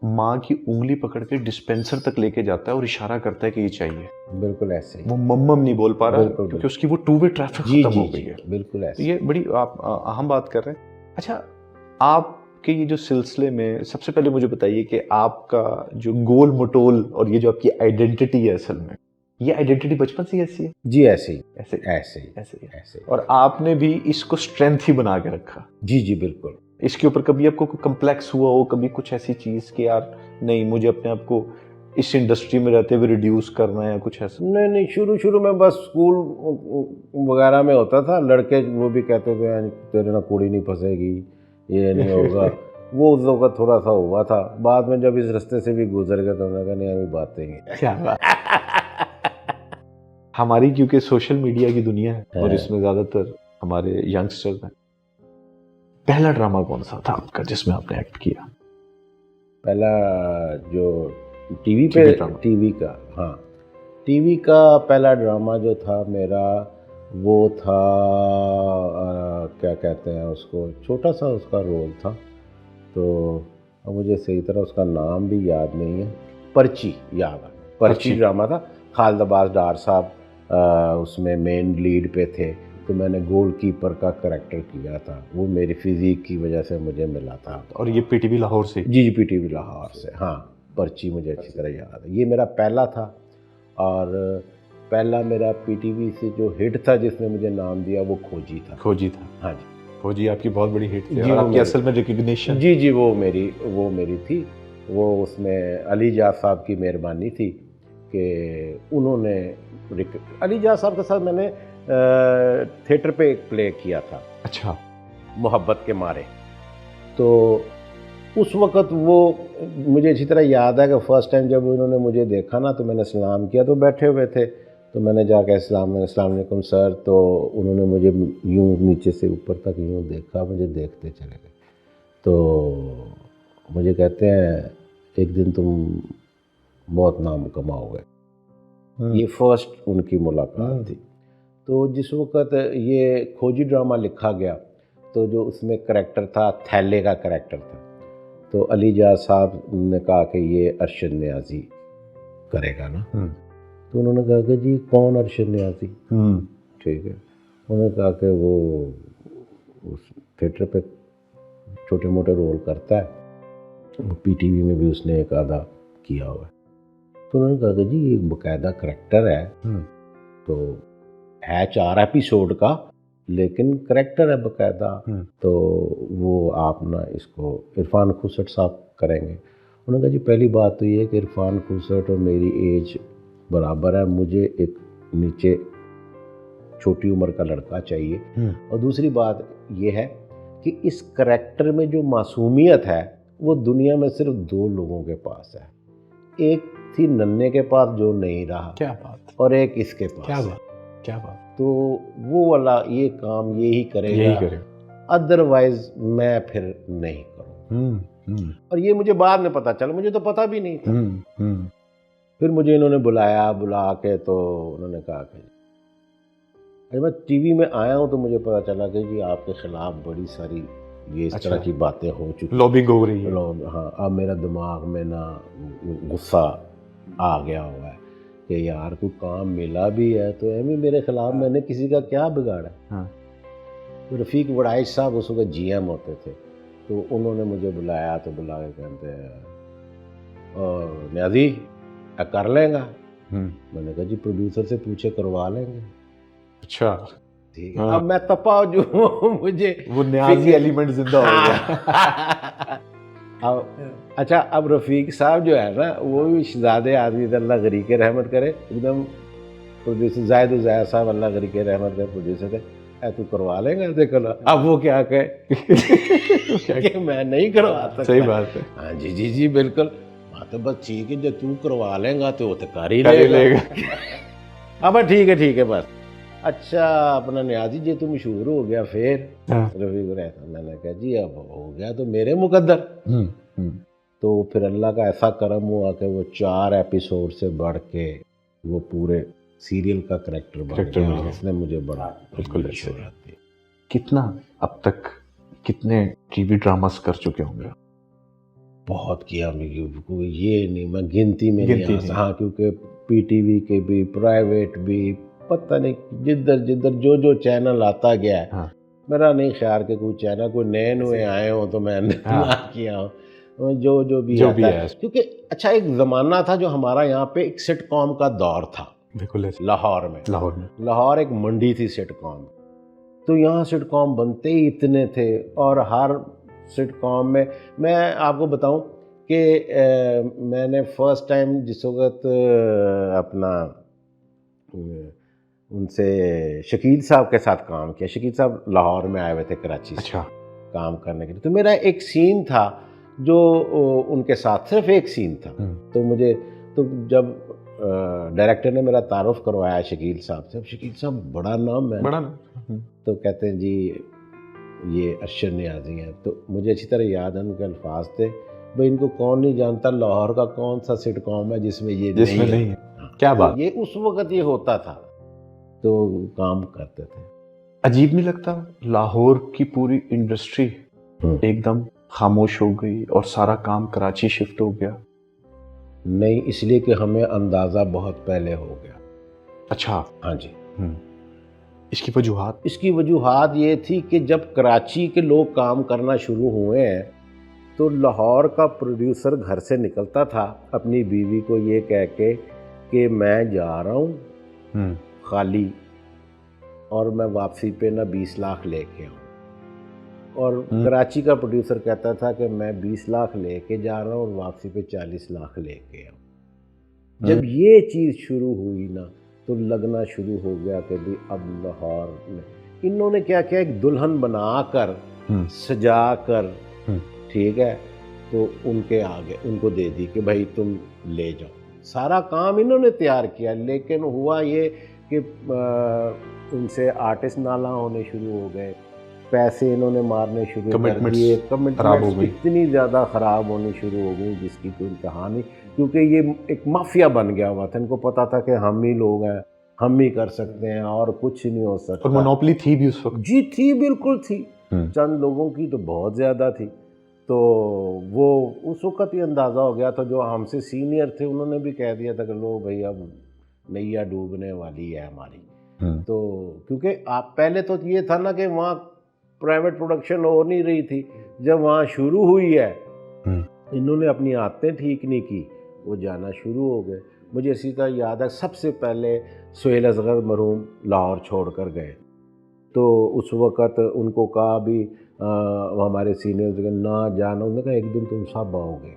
माँ की उंगली पकड़ के डिस्पेंसर तक लेके जाता है और इशारा करता है कि ये चाहिए। बिल्कुल ऐसे ही, वो मम्मम नहीं बोल पा रहा क्योंकि उसकी वो टू वे ट्रैफिक खत्म हो गई है। बिल्कुल ऐसे। ये बड़ी आप अहम बात कर रहे हैं। अच्छा, आपके ये जो सिलसिले में सबसे पहले मुझे बताइए कि आपका जो गोल मटोल और ये जो आपकी आइडेंटिटी है, असल में ये आइडेंटिटी बचपन से ऐसी है? जी ऐसे ही, ऐसे ऐसे ही, ऐसे ही। ऐसे ही। और आपने भी इसको स्ट्रेंथ ही बना के रखा? जी जी बिल्कुल। इसके ऊपर कभी आपको कोई कम्प्लेक्स हुआ हो, कभी कुछ ऐसी चीज कि यार नहीं, मुझे अपने आप को इस इंडस्ट्री में रहते हुए रिड्यूस करना है या कुछ ऐसा? नहीं, शुरू में बस स्कूल वगैरह में होता था, लड़के वो भी कहते थे तेरे ना कुड़ी नहीं फंसेगी, ये नहीं होगा। वो उस वक्त थोड़ा सा हुआ था, बाद में जब इस रास्ते से भी गुजर गया तो उन्होंने कहा नहीं, अभी बातें ही। क्या बात। हमारी क्योंकि सोशल मीडिया की दुनिया है और इसमें ज्यादातर हमारे यंगस्टर्स हैं। पहला ड्रामा कौन सा था आपका जिसमें आपने एक्ट किया? पहला जो टीवी का, हाँ, टीवी का पहला ड्रामा जो था मेरा, वो था क्या कहते हैं उसको, छोटा सा उसका रोल था, तो मुझे सही तरह उसका नाम भी याद नहीं है। पर्ची याद है, पर्ची ड्रामा था, खालिद अब्बास डार साहब उसमें मेन लीड पे थे, तो मैंने गोलकीपर का करैक्टर किया था। वो मेरी फिजिक की वजह से मुझे मिला था। और ये पीटीवी लाहौर से? जी पीटीवी लाहौर से, हाँ। पर्ची मुझे अच्छी तरह याद है, ये मेरा पहला था। और पहला मेरा पीटीवी से जो हिट था जिसने मुझे नाम दिया वो खोजी था। हाँ जी, खोजी आपकी बहुत बड़ी हिट थी। और आपकी असल में रिकग्निशन? जी वो मेरी थी। वो उसमें अली जाज साहब की मेहरबानी थी कि उन्होंने, अली जाज साहब के साथ मैंने थिएटर पे एक प्ले किया था। अच्छा। मोहब्बत के मारे। तो उस वक़्त वो मुझे अच्छी तरह याद है कि फ़र्स्ट टाइम जब उन्होंने मुझे देखा ना, तो मैंने सलाम किया, तो बैठे हुए थे, तो मैंने जाके अस्सलाम वालेकुम सर, तो उन्होंने मुझे यूं नीचे से ऊपर तक यूं देखा, मुझे देखते चले गए। तो मुझे कहते हैं एक दिन तुम बहुत नाम कमाओगे। ये फर्स्ट उनकी मुलाकात थी। तो जिस वक़्त ये खोजी ड्रामा लिखा गया, तो जो उसमें करैक्टर था, थैले का करैक्टर था, तो अली जाज साहब ने कहा कि ये अरशद नियाज़ी करेगा ना। तो उन्होंने कहा कि जी कौन अरशद नियाज़ी? ठीक है। उन्होंने कहा कि वो उस थिएटर पे छोटे मोटे रोल करता है, पीटीवी में भी उसने एक आधा किया हुआ है। तो उन्होंने कहा कि जी ये बाकायदा करैक्टर है, तो है 4 एपिसोड का, लेकिन करैक्टर है बाकायदा, तो वो आप ना इसको इरफान खुसट साहब करेंगे। उन्होंने कहा जी पहली बात तो ये है कि इरफान खुसट और मेरी एज बराबर है, मुझे एक नीचे छोटी उम्र का लड़का चाहिए। और दूसरी बात ये है कि इस करैक्टर में जो मासूमियत है वो दुनिया में सिर्फ 2 लोगों के पास है। एक थी नन्हे के पास जो नहीं रहा, क्या बात, और एक इसके पास। क्या बात, क्या बात। तो वो वाला ये काम यही करेगा, यही करेगा, अदरवाइज मैं फिर नहीं करूँ। और ये मुझे बाद में पता चला, मुझे तो पता भी नहीं था। फिर मुझे इन्होंने बुला के, तो उन्होंने कहा कि जब मैं टीवी में आया हूँ तो मुझे पता चला कि जी आपके खिलाफ बड़ी सारी ये इस तरह की बातें हो चुकी, लॉबिंग हो रही है। हाँ, अब मेरा दिमाग में ना गुस्सा आ गया हुआ है कि यार कोई काम मिला भी है तो एम मेरे खिलाफ, मैंने किसी का क्या बिगाड़ा। हाँ। तो रफ़ीक वड़ाइश साहब उस वक्त GM होते थे, तो उन्होंने मुझे बुलाया, तो बुला के कहते हैं और नियाज़ी कर लेगा? मैंने कहा जी प्रोड्यूसर से पूछे, करवा लेंगे। अच्छा ठीक है। अब मैं तपा जो मुझे वो न्याज़ी एलिमेंट जिंदा हो गया। अब अच्छा, अब रफ़ीक साहब जो है ना, वो भी शहज़ादे आदमी, अल्लाह गरीक़े रहमत करे, एकदम प्रोड्यूसर ज़ाहिद साहब अल्लाह गरीक़े रहमत करे प्रोड्यूसर थे, तू करवा लेगा? देखो ना, अब वो क्या कहे कि मैं नहीं करवा सकता। सही बात है। हाँ जी जी जी बिल्कुल। हाँ तो बस ठीक है, जब तू करवा लेगा तो वो तो कर ही लेगा। अब ठीक है बस। अच्छा अपना नियाज़ी जी तू मशहूर हो गया, फिर रफ़ीक रहता, मैंने कहा जी अब हो गया तो मेरे मुकद्दर। तो फिर अल्लाह का ऐसा करम हुआ कि वो 4 एपिसोड से बढ़ के वो पूरे सीरियल का करैक्टर बन गया, जिसने मुझे बड़ा बिल्कुल शोहरत दी। कितना अब तक कितने टीवी ड्रामास कर चुके होंगे? बहुत किया, ये नहीं मैं गिनती में नहीं। हाँ, क्योंकि पीटीवी के भी, प्राइवेट भी, पता नहीं जिधर जिधर जो चैनल आता गया है। हाँ। मेरा नहीं ख्याल कि कोई चैनल कोई नए नए आए हो तो मैंने ना किया हो, जो भी है। क्योंकि अच्छा एक ज़माना था जो हमारा यहाँ पे एक सिटकॉम का दौर था, बिल्कुल लाहौर में। लाहौर एक मंडी थी सिटकॉम, तो यहाँ सिटकॉम बनते ही इतने थे, और हर सिटकॉम में मैं आपको बताऊं कि मैंने फर्स्ट टाइम जिस वक्त अपना उनसे शकील साहब के साथ काम किया, शकील साहब लाहौर में आए हुए थे कराची से। अच्छा। काम करने के लिए, तो मेरा एक सीन था जो उनके साथ, सिर्फ एक सीन था। तो मुझे तो जब डायरेक्टर ने मेरा तारुफ करवाया शकील साहब से, शकील साहब बड़ा नाम है, बड़ा नाम। तो कहते हैं जी ये अरशद नियाज़ी हैं। तो मुझे अच्छी तरह याद है उनके अल्फाज थे, भाई इनको कौन नहीं जानता, लाहौर का कौन सा सिटकॉम है जिसमें ये नहीं है। क्या बात। ये उस वक्त ये होता था, तो काम करते थे। अजीब नहीं लगता लाहौर की पूरी इंडस्ट्री एकदम खामोश हो गई और सारा काम कराची शिफ्ट हो गया? नहीं, इसलिए कि हमें अंदाज़ा बहुत पहले हो गया। अच्छा। हाँ जी। इसकी वजूहात? इसकी वजूहात ये थी कि जब कराची के लोग काम करना शुरू हुए हैं, तो लाहौर का प्रोड्यूसर घर से निकलता था अपनी बीवी को ये कह के कि मैं जा रहा हूँ खाली, और मैं वापसी पे ना 20 लाख लेके आऊँ। और कराची का प्रोड्यूसर कहता था कि मैं 20 लाख लेके जा रहा हूँ और वापसी पे 40 लाख लेके आऊँ। जब ये चीज़ शुरू हुई ना, तो लगना शुरू हो गया कि भाई अब लाहौर में इन्होंने क्या किया, एक दुल्हन बनाकर सजा कर, ठीक है, तो उनके आगे उनको दे दी कि भाई तुम ले जाओ। सारा काम इन्होंने तैयार किया, लेकिन हुआ ये कि इनसे आर्टिस्ट नाला होने शुरू हो गए, पैसे इन्होंने मारने शुरू कर दिए, कमिटमेंट्स इतनी ज़्यादा ख़राब होनी शुरू हो गई जिसकी कोई इंतहा नहीं, क्योंकि ये एक माफिया बन गया हुआ था। इनको पता था कि हम ही लोग हैं, हम ही कर सकते हैं और कुछ नहीं हो सकता। और मोनोपोली थी भी उस वक्त? जी थी, बिल्कुल थी। चंद लोगों की तो बहुत ज़्यादा थी। तो वो उस वक्त ही अंदाज़ा हो गया था, जो हमसे सीनियर थे उन्होंने भी कह दिया था कि लो भाई अब नैया डूबने वाली है हमारी। तो क्योंकि आप पहले तो ये था ना कि वहाँ प्राइवेट प्रोडक्शन हो नहीं रही थी, जब वहाँ शुरू हुई है इन्होंने अपनी आदतें ठीक नहीं की, वो जाना शुरू हो गए। मुझे इसी तरह याद है सबसे पहले सुहेल असगर मरहूम लाहौर छोड़ कर गए, तो उस वक़्त उनको कहा भी हमारे सीनियर ना जाना, उन्होंने कहा एक दिन तुम सब आओगे।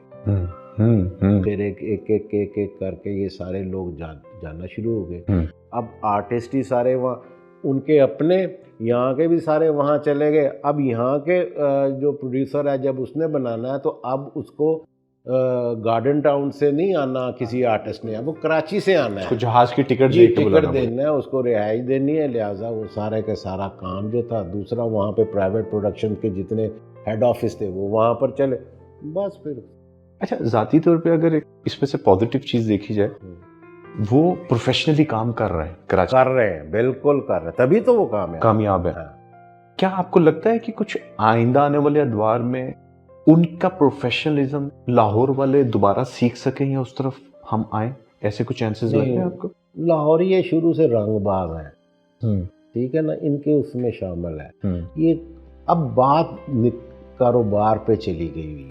फिर एक करके ये सारे लोग जाना शुरू हो गए। अब आर्टिस्ट ही सारे वहाँ, उनके अपने यहाँ के भी सारे वहाँ चले गए। अब यहाँ के जो प्रोड्यूसर है, जब उसने बनाना है तो अब उसको गार्डन टाउन से नहीं आना किसी आर्टिस्ट ने, अब वो कराची से आना है, जहाज की टिकट देना है, उसको रिहाइश देनी है, लिहाजा वो सारे का सारा काम जो था दूसरा, वहाँ पे प्राइवेट प्रोडक्शन के जितने हेड ऑफिस थे वो वहाँ पर चले, बस फिर। अच्छा, ज़ाती तौर पे अगर इसमें से पॉजिटिव चीज़ देखी जाए, वो प्रोफेशनली काम कर रहे हैं, कर रहे हैं, बिल्कुल कर रहे हैं, तभी तो वो कामयाब है। क्या आपको लगता है कि कुछ आइंदा आने वाले अदवार में उनका प्रोफेशनलिज्म लाहौर वाले दोबारा सीख सकें या उस तरफ हम आए, ऐसे कुछ चांसेस लगते हैं आपको? लाहौर ये शुरू से रंगबाज हैं, ठीक है ना, इनके उसमें शामिल है। ये अब बात कारोबार पे चली गई,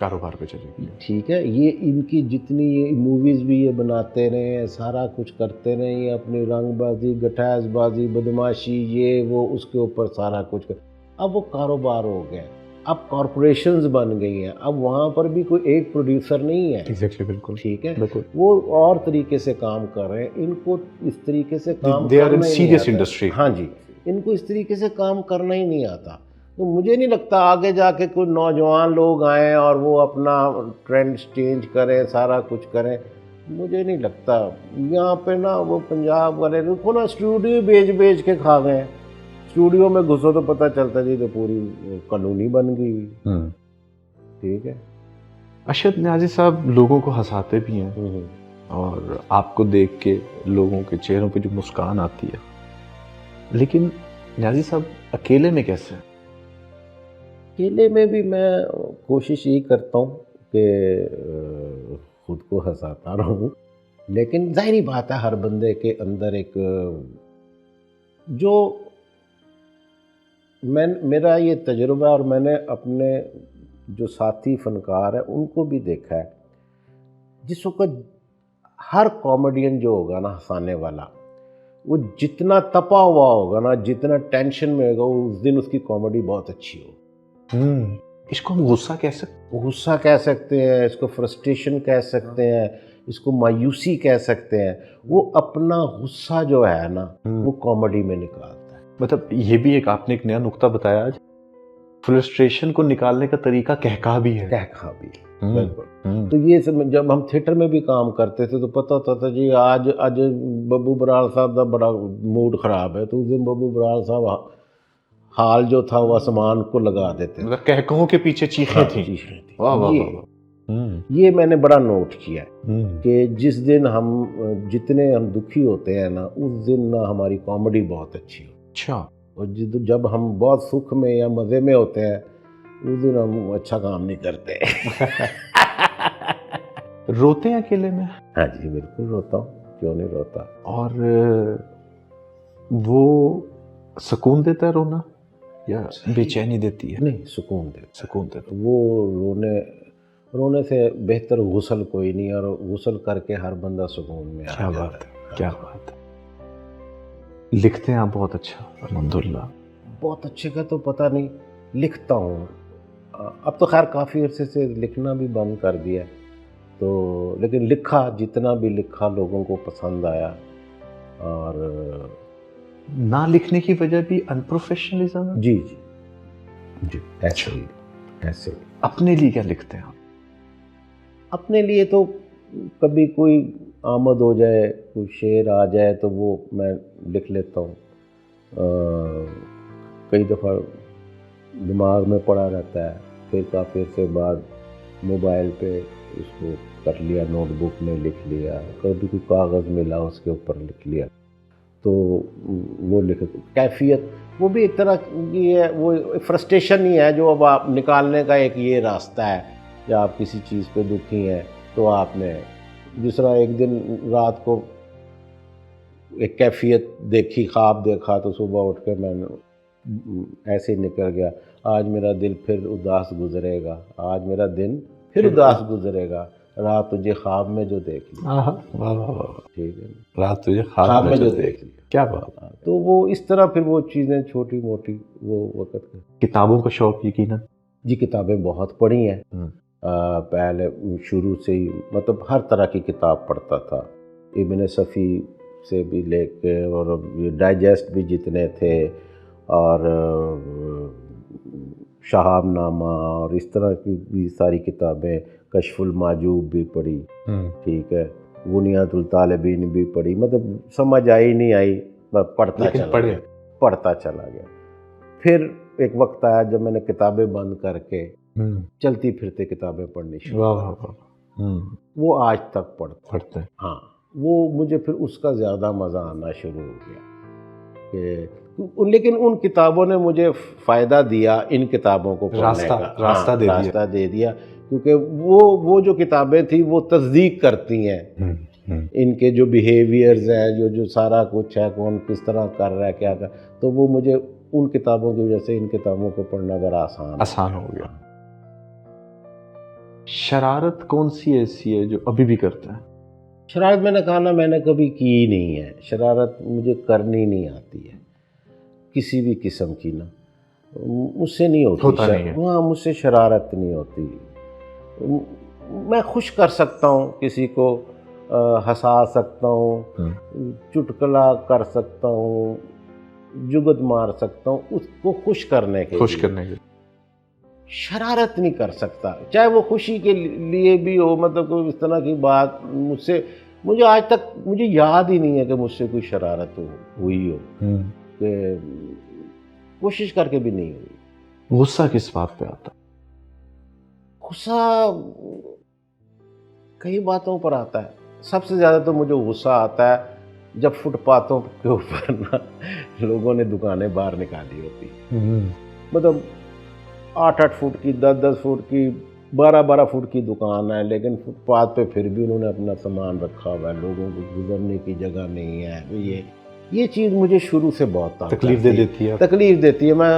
ठीक है। ये इनकी जितनी ये मूवीज़ भी ये बनाते रहे, सारा कुछ करते रहे, ये अपनी रंगबाजी, गठासबाजी, बदमाशी, ये वो उसके ऊपर सारा कुछ अब वो कारोबार हो गया, अब कॉरपोरेशंस बन गई हैं, अब वहाँ पर भी कोई एक प्रोड्यूसर नहीं है। एग्जैक्टली, बिल्कुल, ठीक है, बिल्कुल। वो और तरीके से काम कर रहे हैं, इनको इस तरीके से काम they are in serious industry. हाँ जी, इनको इस तरीके से काम करना ही नहीं आता। तो मुझे नहीं लगता आगे जाके कोई नौजवान लोग आएँ और वो अपना ट्रेंड चेंज करें, सारा कुछ करें, मुझे नहीं लगता। यहाँ पे ना वो पंजाब वाले देखो ना, स्टूडियो बेच के खा गए। स्टूडियो में घुसो तो पता चलता जी तो पूरी कानूनी बन गई हुई। ठीक है। अरशद न्याजी साहब लोगों को हंसाते भी हैं और आपको देख के लोगों के चेहरों पे जो मुस्कान आती है, लेकिन न्याजी साहब अकेले में कैसे? अकेले में भी मैं कोशिश यही करता हूँ कि खुद को हंसाता रहूँ, लेकिन जाहिर बात है हर बंदे के अंदर एक जो मेरा ये तजुर्बा है और मैंने अपने जो साथी फनकार हैं उनको भी देखा है, जिस वक्त हर कॉमेडियन जो होगा ना हंसाने वाला, वो जितना तपा हुआ होगा ना, जितना टेंशन में होगा, उस दिन उसकी कॉमेडी बहुत अच्छी हो। इसको हम गुस्सा कह सकते हैं, इसको फ्रस्ट्रेशन कह सकते हैं, इसको मायूसी कह सकते हैं। वो अपना गुस्सा जो है ना वो कॉमेडी में निकालता है। मतलब ये भी एक आपने एक नया नुक्ता बताया आज, फ्रस्ट्रेशन को निकालने का तरीका कहका भी है। बिल्कुल। तो ये जब हम थिएटर में भी काम करते थे तो पता होता था जी आज बब्बू बराड़ साहब का बड़ा मूड खराब है, तो उस दिन बब्बू बराड़ साहब हाल जो था वो आसमान को लगा देते, मतलब कहकों के पीछे चीखें थी। वाह वाह वाह। ये मैंने बड़ा नोट किया कि जिस दिन जितने हम दुखी होते हैं ना, उस दिन ना हमारी कॉमेडी बहुत अच्छी हो। अच्छा। और जब हम बहुत सुख में या मज़े में होते हैं, उस दिन हम अच्छा काम नहीं करते। रोते हैं अकेले में? हाँ जी, बिल्कुल रोता हूँ, क्यों नहीं रोता। और वो सुकून देता है रोना या बेचैनी देती है? नहीं, सुकून देता। वो रोने से बेहतर गुस्ल कोई नहीं, और गुस्ल करके हर बंदा सुकून में आ जाता है। क्या बात है। लिखते हैं आप बहुत अच्छा, अल्हम्दुलिल्लाह। बहुत अच्छे का तो पता नहीं, लिखता हूँ। अब तो खैर काफ़ी अरसे से लिखना भी बंद कर दिया, तो लेकिन जितना भी लिखा लोगों को पसंद आया। और ना लिखने की वजह भी अनप्रोफेशनलिज्म है? जी, ऐसे ही। अपने लिए क्या लिखते हैं आप? अपने लिए तो कभी कोई आमद हो जाए, कोई शेर आ जाए तो वो मैं लिख लेता हूँ। कई दफ़ा दिमाग में पड़ा रहता है, फिर काफ़ी अर्से बाद मोबाइल पे उसको कर लिया, नोटबुक में लिख लिया, कभी कोई कागज़ मिला उसके ऊपर लिख लिया, तो वो लिख कैफ़ियत वो भी एक तरह की है, वो फ्रस्ट्रेशन ही है जो अब आप निकालने का एक ये रास्ता है। या आप किसी चीज़ पे दुखी हैं तो आपने दूसरा एक दिन रात को एक कैफ़ियत देखी, ख्वाब देखा, तो सुबह उठ के मैंने ऐसे ही निकल गया, आज मेरा दिल फिर उदास गुजरेगा, आज मेरा दिन फिर उदास गुजरेगा, रात तुझे ख्वाब में जो देख ली। वाह वाह वाह, ठीक है, रात तुझे ख्वाब में जो देख ली, क्या बात। तो वो इस तरह फिर वो चीज़ें छोटी मोटी वो वक़्त में। किताबों का शौक यकीनन? जी, किताबें बहुत पढ़ी हैं। पहले शुरू से ही मतलब हर तरह की किताब पढ़ता था, इब्न सफ़ी से भी लेके और ये डाइजेस्ट भी जितने थे, और शहाबनामा और इस तरह की भी सारी किताबें, कशफुल माजूब भी पढ़ी। ठीक है, बुनियादुल तालिबीन भी पढ़ी, मतलब समझ आई नहीं आई, पढ़ता चला गया। फिर एक वक्त आया जब मैंने किताबें बंद करके चलती फिरते किताबें पढ़नी शुरू की। वो आज तक पढ़ते हैं। हाँ, वो मुझे फिर उसका ज़्यादा मज़ा आना शुरू हो गया कि लेकिन उन किताबों ने मुझे फ़ायदा दिया, इन किताबों को पढ़ने का रास्ता दे दिया, क्योंकि वो जो किताबें थी वो तस्दीक करती हैं इनके जो बिहेवियर्स हैं, जो सारा कुछ है, कौन किस तरह कर रहा है, क्या कर, तो वो मुझे उन किताबों की वजह से इन किताबों को पढ़ना ज़रा आसान हो गया। शरारत कौन सी ऐसी है जो अभी भी करता है? शरारत मैंने कहा ना, मैंने कभी की ही नहीं है। शरारत मुझे करनी नहीं आती है किसी भी किस्म की, ना मुझसे नहीं होती। हाँ, मुझसे शरारत नहीं होती। मैं खुश कर सकता हूँ किसी को, हंसा सकता हूँ, चुटकुला कर सकता हूँ, जुगत मार सकता हूँ उसको खुश करने के लिए। शरारत नहीं कर सकता, चाहे वो खुशी के लिए भी हो, मतलब कोई इस तरह की बात मुझे आज तक मुझे याद ही नहीं है कि मुझसे कोई शरारत हुई हो, कि कोशिश करके भी नहीं हुई। गुस्सा किस बात पे आता? गुस्सा कई बातों पर आता है। सबसे ज़्यादा तो मुझे गुस्सा आता है जब फुटपाथों के ऊपर ना लोगों ने दुकानें बाहर निकाली होती, मतलब 8-8 फुट की, 10-10 फुट की, 12-12 फुट की दुकान है, लेकिन फुटपाथ पे फिर भी उन्होंने अपना सामान रखा हुआ है, लोगों को गुजरने की जगह नहीं है। ये चीज़ मुझे शुरू से बहुत तकलीफ देती है। मैं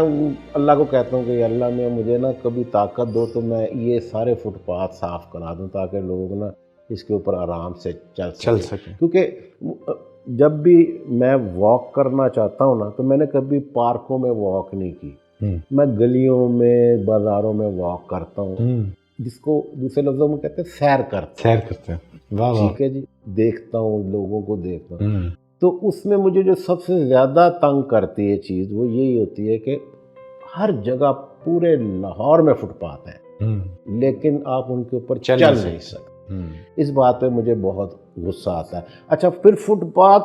अल्लाह को कहता हूँ कि अल्लाह में मुझे ना कभी ताकत दो तो मैं ये सारे फुटपाथ साफ़ करा दूँ, ताकि लोग ना इसके ऊपर आराम से चल सकें। क्योंकि जब भी मैं वॉक करना चाहता हूँ ना, तो मैंने कभी पार्कों में वॉक नहीं की, मैं गलियों में, बाज़ारों में वॉक करता हूँ, जिसको दूसरे लफ्ज़ों में कहते हैं सैर करते हैं। ठीक है जी, देखता हूँ, लोगों को देखता हूँ, तो उसमें मुझे जो सबसे ज़्यादा तंग करती है चीज़ वो यही होती है कि हर जगह पूरे लाहौर में फुटपाथ है, लेकिन आप उनके ऊपर चल नहीं सकते। इस बात पे मुझे बहुत गुस्सा आता है। अच्छा, फिर फुटपाथ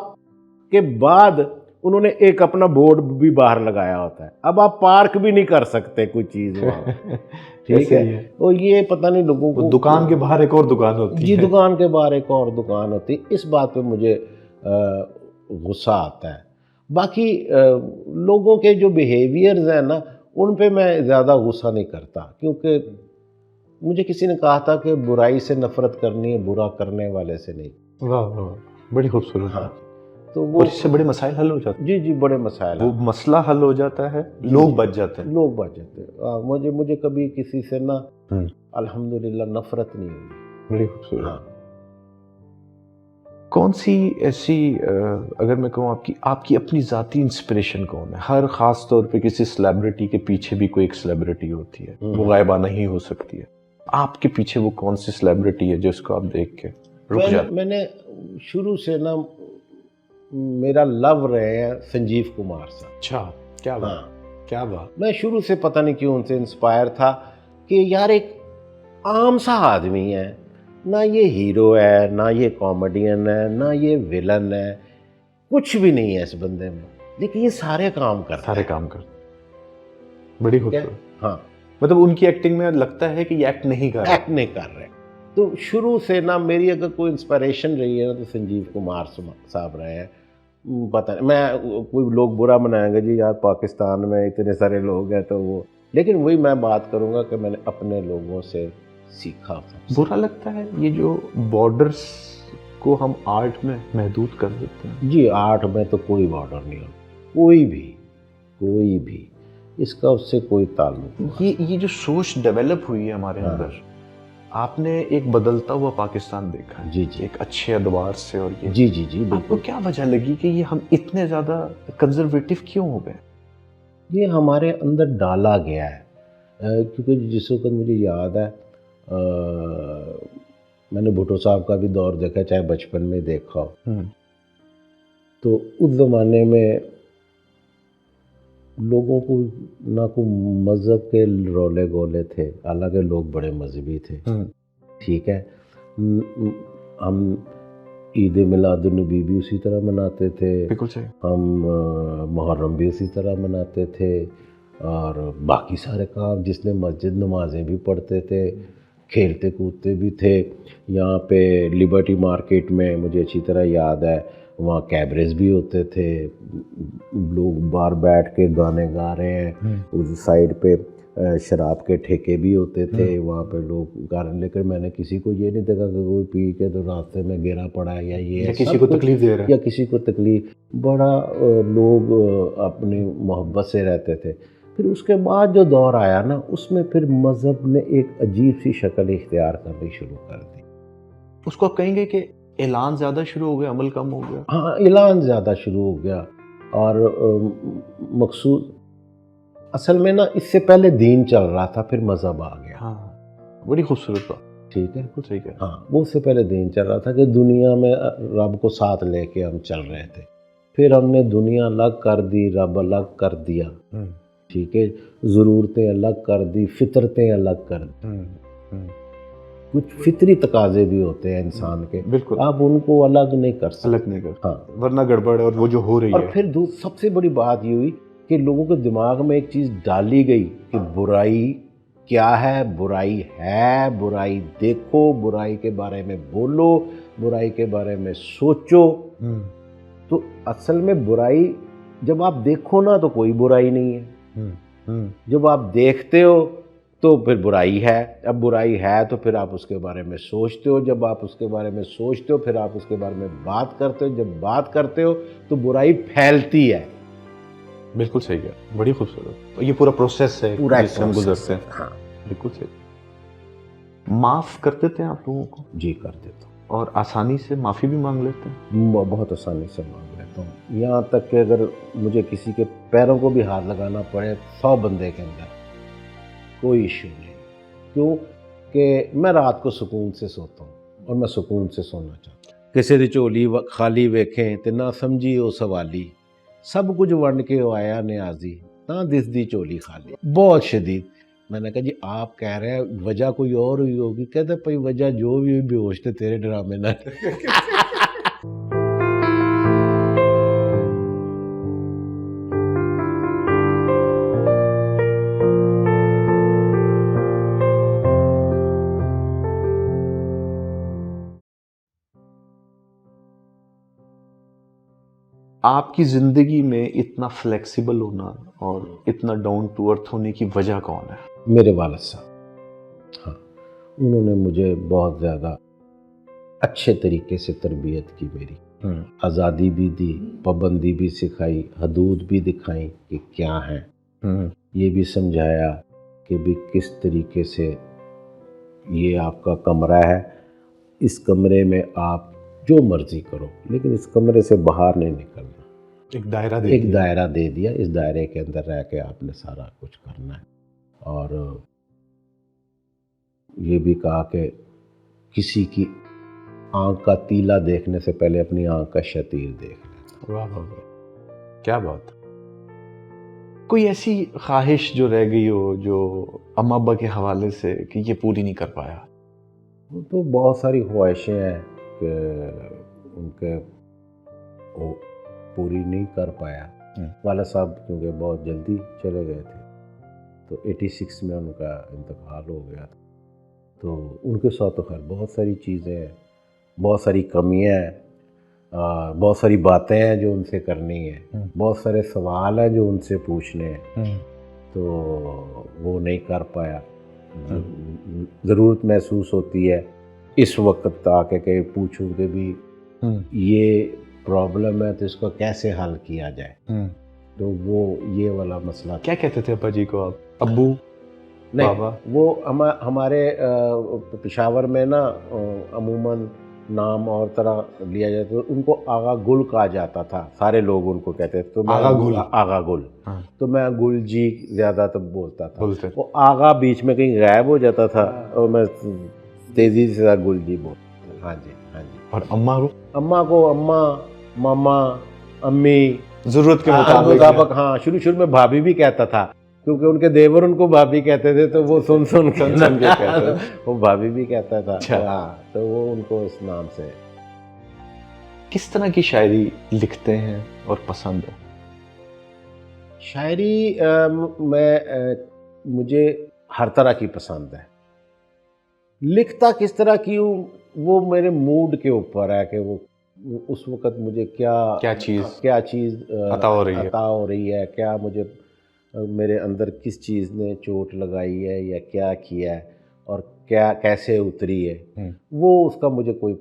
के बाद उन्होंने एक अपना बोर्ड भी बाहर लगाया होता है, अब आप पार्क भी नहीं कर सकते कोई चीज़ वहाँ। ठीक है, और ये पता नहीं लोगों को, दुकान के बाहर एक और दुकान होती है जी, दुकान के बाहर एक और दुकान होती है। इस बात पे मुझे गुस्सा आता है। बाकी लोगों के जो बिहेवियर्स हैं ना, उन पे मैं ज़्यादा गुस्सा नहीं करता, क्योंकि मुझे किसी ने कहा था कि बुराई से नफ़रत करनी है, बुरा करने वाले से नहीं। वाह वाह, बड़ी खूबसूरत। हाँ, तो वो इससे बड़े मसाइल हल हो जाते हैं। जी, बड़े मसाइल, वो मसला हल हो जाता है, लोग बच जाते हैं। मुझे कभी किसी से ना अल्हम्दुलिल्लाह नफ़रत नहीं हुई। बड़ी खूबसूरत। हाँ। कौन सी ऐसी अगर मैं कहूँ आपकी अपनी ज़ाती इंस्पिरेशन कौन है? हर ख़ास तौर पे किसी सेलिब्रिटी के पीछे भी कोई एक सेलिब्रिटी होती है, वो गायबाना ही हो सकती है। आपके पीछे वो कौन सी सेलिब्रिटी है जिसको आप देख के रुक जाते? मैंने शुरू से ना मेरा लव रहे हैं संजीव कुमार साहब। अच्छा, क्या बात, क्या बात। मैं शुरू से पता नहीं क्यों उनसे इंस्पायर था कि यार एक आम सा आदमी है, ना ये हीरो है, ना ये कॉमेडियन है, ना ये विलन है, कुछ भी नहीं है इस बंदे में, लेकिन ये सारे काम करता सारे है। काम करते, बड़ी ठीक है? खूबसूरत। हाँ, मतलब उनकी एक्टिंग में लगता है कि ये एक्ट नहीं कर रहा। एक्ट नहीं कर रहे। तो शुरू से ना मेरी अगर कोई इंस्पिरेशन रही है ना तो संजीव कुमार साहब रहे हैं। पता नहीं, मैं कोई लोग बुरा मनाएंगे जी यार पाकिस्तान में इतने सारे लोग हैं तो वो, लेकिन वही मैं बात करूंगा कि मैंने अपने लोगों से सीखा सबसे। बुरा लगता है ये जो बॉर्डर्स को हम आर्ट में महदूद कर देते हैं। जी, आर्ट में तो कोई बॉर्डर नहीं होता, कोई भी इसका उससे कोई ताल्लुक नहीं। ये जो सोच डेवलप हुई है हमारे हाँ। अंदर, आपने एक बदलता हुआ पाकिस्तान देखा है। जी जी एक अच्छे अदवार से, और ये जी जी जी आपको बिल्कुल। क्या वजह लगी कि ये हम इतने ज्यादा कंजर्वेटिव क्यों हो गए? ये हमारे अंदर डाला गया है। क्योंकि जिस वक्त मुझे याद है, मैंने भुट्टो साहब का भी दौर देखा, चाहे बचपन में देखा हो, तो उस ज़माने में लोगों को ना को मज़हब के रोले गोले थे, हालांकि लोग बड़े मजहबी थे। ठीक है। हम ईद मिलादुन्नबी भी उसी तरह मनाते थे, बिल्कुल सही। हम मुहर्रम भी उसी तरह मनाते थे, और बाकी सारे काम जिसने मस्जिद नमाजें भी पढ़ते थे, खेलते कूदते भी थे। यहाँ पे लिबर्टी मार्केट में मुझे अच्छी तरह याद है, वहाँ कैबरेज भी होते थे, लोग बाहर बैठ के गाने गा रहे हैं, उस साइड पे शराब के ठेके भी होते थे, वहाँ पे लोग गा रहे। लेकिन मैंने किसी को ये नहीं देखा कि कोई पी के तो रास्ते में गिरा पड़ा है या ये या है, किसी सब को कुछ- तकलीफ दे रहा है। या किसी को तकलीफ, बड़ा लोग अपनी मोहब्बत से रहते थे। फिर उसके बाद जो दौर आया ना, उसमें फिर मज़हब ने एक अजीब सी शक्ल इख्तियार करनी शुरू कर दी। उसको आप कहेंगे कि ऐलान ज्यादा शुरू हो गया, अमल कम हो गया। हाँ, ऐलान ज़्यादा शुरू हो गया, और मकसूद असल में ना इससे पहले दीन चल रहा था, फिर मज़हब आ गया। हाँ, बड़ी खूबसूरत बात। ठीक है। बिल्कुल सही कहा। हाँ, वो उससे पहले दीन चल रहा था कि दुनिया में रब को साथ लेके हम चल रहे थे। फिर हमने दुनिया अलग कर दी, रब अलग कर दिया। ठीक है। ज़रूरतें अलग कर दी, फितरतें अलग कर दी। कुछ फितरी तकाजे भी होते हैं इंसान के, बिल्कुल। आप उनको अलग नहीं कर सकते। अलग नहीं कर, हाँ। वरना गड़बड़ है, और वो जो हो रही और है। फिर सबसे बड़ी बात ये हुई कि लोगों के दिमाग में एक चीज़ डाली गई कि बुराई क्या है, बुराई देखो, बुराई के बारे में बोलो, बुराई के बारे में सोचो। तो असल में बुराई जब आप देखो ना तो कोई बुराई नहीं है, जब आप देखते हो तो फिर बुराई है। अब बुराई है तो फिर आप उसके बारे में सोचते हो, जब आप उसके बारे में सोचते हो फिर आप उसके बारे में बात करते हो, जब बात करते हो तो बुराई फैलती है। बिल्कुल सही है, बड़ी खूबसूरत। ये पूरा प्रोसेस है पूरा जिससे हम process गुजरते हैं। हाँ बिल्कुल सही। माफ कर देते हैं आप लोगों को? जी, कर देता और आसानी से माफी भी मांग लेते हैं? हूँ, बहुत आसानी से मांग लेता हूँ। यहाँ तक कि अगर मुझे किसी के पैरों को भी हाथ लगाना पड़े 100 बंदे के अंदर, कोई इश्यू नहीं। क्यों कि मैं रात को सुकून से सोता हूँ, और मैं सुकून से सोना चाहता हूँ। किसी दी झोली खाली वेखें ते ना समझी ओ सवाली, सब कुछ वंड के आया न्याजी, ना दिस दी झोली खाली। बहुत शदीद। मैंने कहा जी आप कह रहे हैं वजह कोई और हुई होगी, कहते भाई वजह जो भी हुई बेहोश थे तेरे ड्रामे ना। आपकी जिंदगी में इतना फ्लेक्सिबल होना और इतना डाउन टू अर्थ होने की वजह कौन है? मेरे वालिद साहब। हाँ, उन्होंने मुझे बहुत ज़्यादा अच्छे तरीके से तरबियत की मेरी, आज़ादी भी दी, पाबंदी भी सिखाई, हदूद भी दिखाई कि क्या है, ये भी समझाया कि भी किस तरीके से ये आपका कमरा है, इस कमरे में आप जो मर्जी करो, लेकिन इस कमरे से बाहर नहीं निकलना। एक दायरा दे दिया। इस दायरे के अंदर रह के आपने सारा कुछ करना है। और ये भी कहा कि किसी की आंख का तीला देखने से पहले अपनी आंख का शतीर देख लेना। वाह वाह, क्या बात। कोई ऐसी ख्वाहिश जो रह गई हो, जो अम्मा अब्बा के हवाले से, कि ये पूरी नहीं कर पाया? वो तो बहुत सारी ख्वाहिशें हैं कि उनके वो पूरी नहीं कर पाया। वाला साहब क्योंकि बहुत जल्दी चले गए थे, तो 86 में उनका इंतकाल हो गया था। तो उनके साथ तो खैर बहुत सारी चीज़ें हैं, बहुत सारी कमियां हैं, बहुत सारी बातें हैं जो उनसे करनी है, बहुत सारे सवाल हैं जो उनसे पूछने हैं, तो वो नहीं कर पाया। ज़रूरत महसूस होती है इस वक्त आके कि पूछूं कि भी ये प्रॉब्लम है तो इसको कैसे हल किया जाए। तो वो ये वाला मसला। क्या कहते थे अब्बा जी को आप? अब्बू? नहीं, बाबा? वो हमारे पेशावर में ना अमूमन नाम और तरह लिया जाता, तो उनको आगा गुल कहा जाता था, सारे लोग उनको कहते थे। तो मैं आगा गुल? आगा गुल। हाँ। तो मैं गुल जी ज़्यादा तो बोलता था। बोलते। वो आगा बीच में कहीं गायब हो जाता था और मैं तेज़ी से गुल जी बोलता। हाँ जी, हाँ जी। और अम्मा को? अम्मा को अम्मा, मामा, अम्मी, जरूरत के मुताबिक। हाँ, शुरू में भाभी भी कहता था क्योंकि उनके देवर उनको भाभी कहते थे, तो वो सुन के कहते थे। वो भाभी भी कहता था। अच्छा। हाँ, तो वो उनको उस नाम से। किस तरह की शायरी लिखते हैं और पसंद है? शायरी मुझे हर तरह की पसंद है। लिखता किस तरह की हूँ वो मेरे मूड के ऊपर है कि वो उस वक़्त मुझे क्या चीज़ अता हो रही है, क्या मुझे मेरे अंदर किस चीज़ ने चोट लगाई है या क्या किया है और क्या कैसे उतरी है, वो उसका मुझे कोई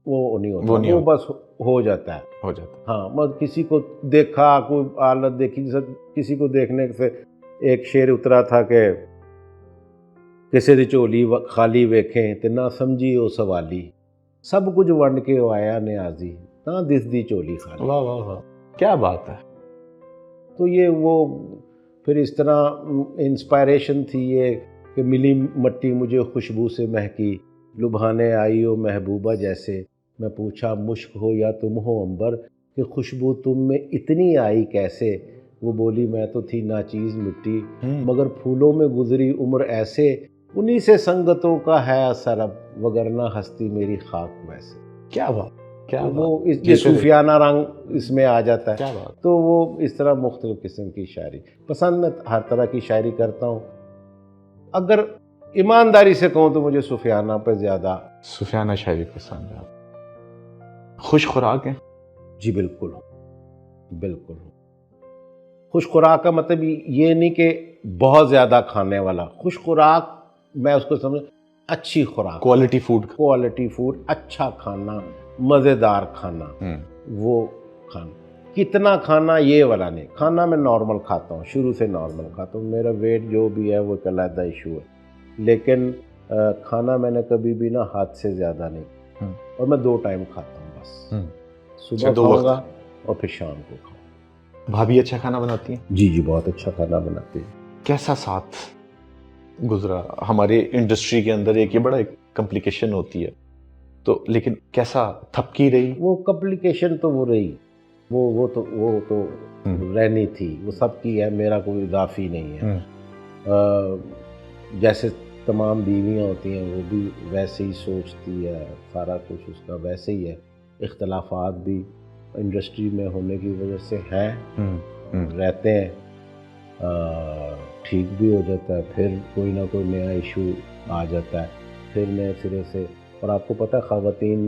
वो नहीं होता, वो बस हो जाता है। हाँ, मतलब किसी को देखा, कोई हालत देखी, जैसे किसी को देखने से एक शेर उतरा था कि किसी दी झोली खाली वेखें ते ना समझी ओ सवाली, सब कुछ वंड के आया न्याजी ना दिसदी झोली खाली। वाह वाह वाह, क्या बात है। तो ये वो फिर इस तरह इंस्पायरेशन थी ये कि मिली मट्टी मुझे खुशबू से महकी, लुभाने आई हो महबूबा जैसे, मैं पूछा मुश्क हो या तुम हो अंबर, कि खुशबू तुम में इतनी आई कैसे। वो बोली मैं तो थी नाचीज़ मिट्टी, मगर फूलों में गुजरी उम्र ऐसे, उन्हीं से संगतों का है असर अब, वगरना हस्ती मेरी खाक वैसे। क्या बात, क्या तो बात। वो ये सूफियाना रंग इसमें आ जाता है। क्या बात। तो वो इस तरह मुख्तलिफ किस्म की शायरी पसंद, मैं हर तरह की शायरी करता हूँ। अगर ईमानदारी से कहूँ तो मुझे सूफियाना पे ज़्यादा। सूफियाना शायरी पसंद है। खुश खुराक है? जी बिल्कुल, बिल्कुल। खुश खुराक का मतलब ये नहीं कि बहुत ज़्यादा खाने वाला। खुश खुराक मैं उसको समझ अच्छी खुराक, क्वालिटी फूड, अच्छा खाना, मज़ेदार खाना, वो खाना। कितना खाना ये वाला नहीं। खाना मैं नॉर्मल खाता हूँ, शुरू से नॉर्मल खाता हूँ, मेरा वेट जो भी है वो एक अलग इशू है, लेकिन खाना मैंने कभी भी ना हाथ से ज़्यादा नहीं। और मैं 2 टाइम खाता हूँ बस, सुबह खाऊंगा और फिर शाम को खाऊंगा। भाभी अच्छा खाना बनाती हैं? जी, बहुत अच्छा खाना बनाती है। कैसा साथ गुजरा? हमारे इंडस्ट्री के अंदर एक बड़ा कॉम्प्लिकेशन होती है, तो लेकिन कैसा थपकी रही? वो कॉम्प्लिकेशन तो वो रही, वो तो रहनी थी, वो सबकी है, मेरा कोई इजाफी नहीं है। जैसे तमाम बीवियाँ होती हैं वो भी वैसे ही सोचती है, सारा कुछ उसका वैसे ही है। इख्तलाफात भी इंडस्ट्री में होने की वजह से हैं, रहते हैं, ठीक भी हो जाता है, फिर कोई ना कोई नया इशू आ जाता है, फिर नए सिरे से। और आपको पता है ख़वातीन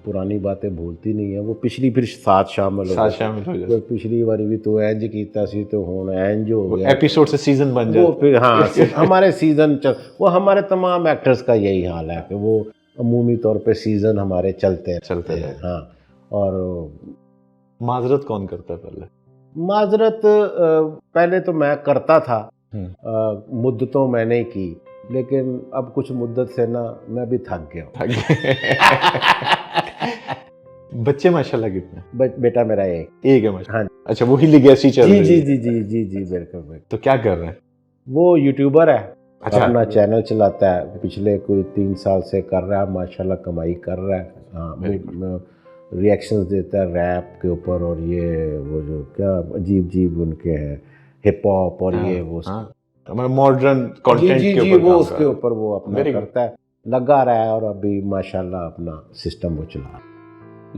पुरानी बातें भूलती नहीं है, वो पिछली फिर साथ शामिल हो जाती है। पिछली बारी भी तो इंज कीता सी तो हुण इंज हो गया, एपिसोड से सीजन बन जाता है। वो फिर हाँ हमारे सीज़न वो हमारे तमाम एक्टर्स का यही हाल है कि वो अमूमी तौर पे सीज़न हमारे चलते हैं। हाँ, और माजरत कौन करता है पहले? माजरत पहले तो मैं करता था, मुद्दतों मैंने की, लेकिन अब कुछ मुद्दत से ना मैं भी थक गया हूँ। बच्चे माशाल्लाह कितने? बेटा मेरा एक है माशाल्लाह। हाँ, अच्छा, वो ही लिगेसी चल रही है। जी बिल्कुल। तो क्या कर रहे हैं? वो यूट्यूबर है। अच्छा। अपना चैनल चलाता है, पिछले कोई 3 साल से कर रहा है, माशाल्लाह कमाई कर रहा है। हाँ, रिएक्शंस देता है रैप के ऊपर, और ये वो जो क्या अजीब उनके हैं हिप हॉप और ये वो मॉडर्न कंटेंट के ऊपर वो उसके ऊपर वो अपना करता है। लगा रहा है और अभी माशाल्लाह अपना सिस्टम वो चला रहा है।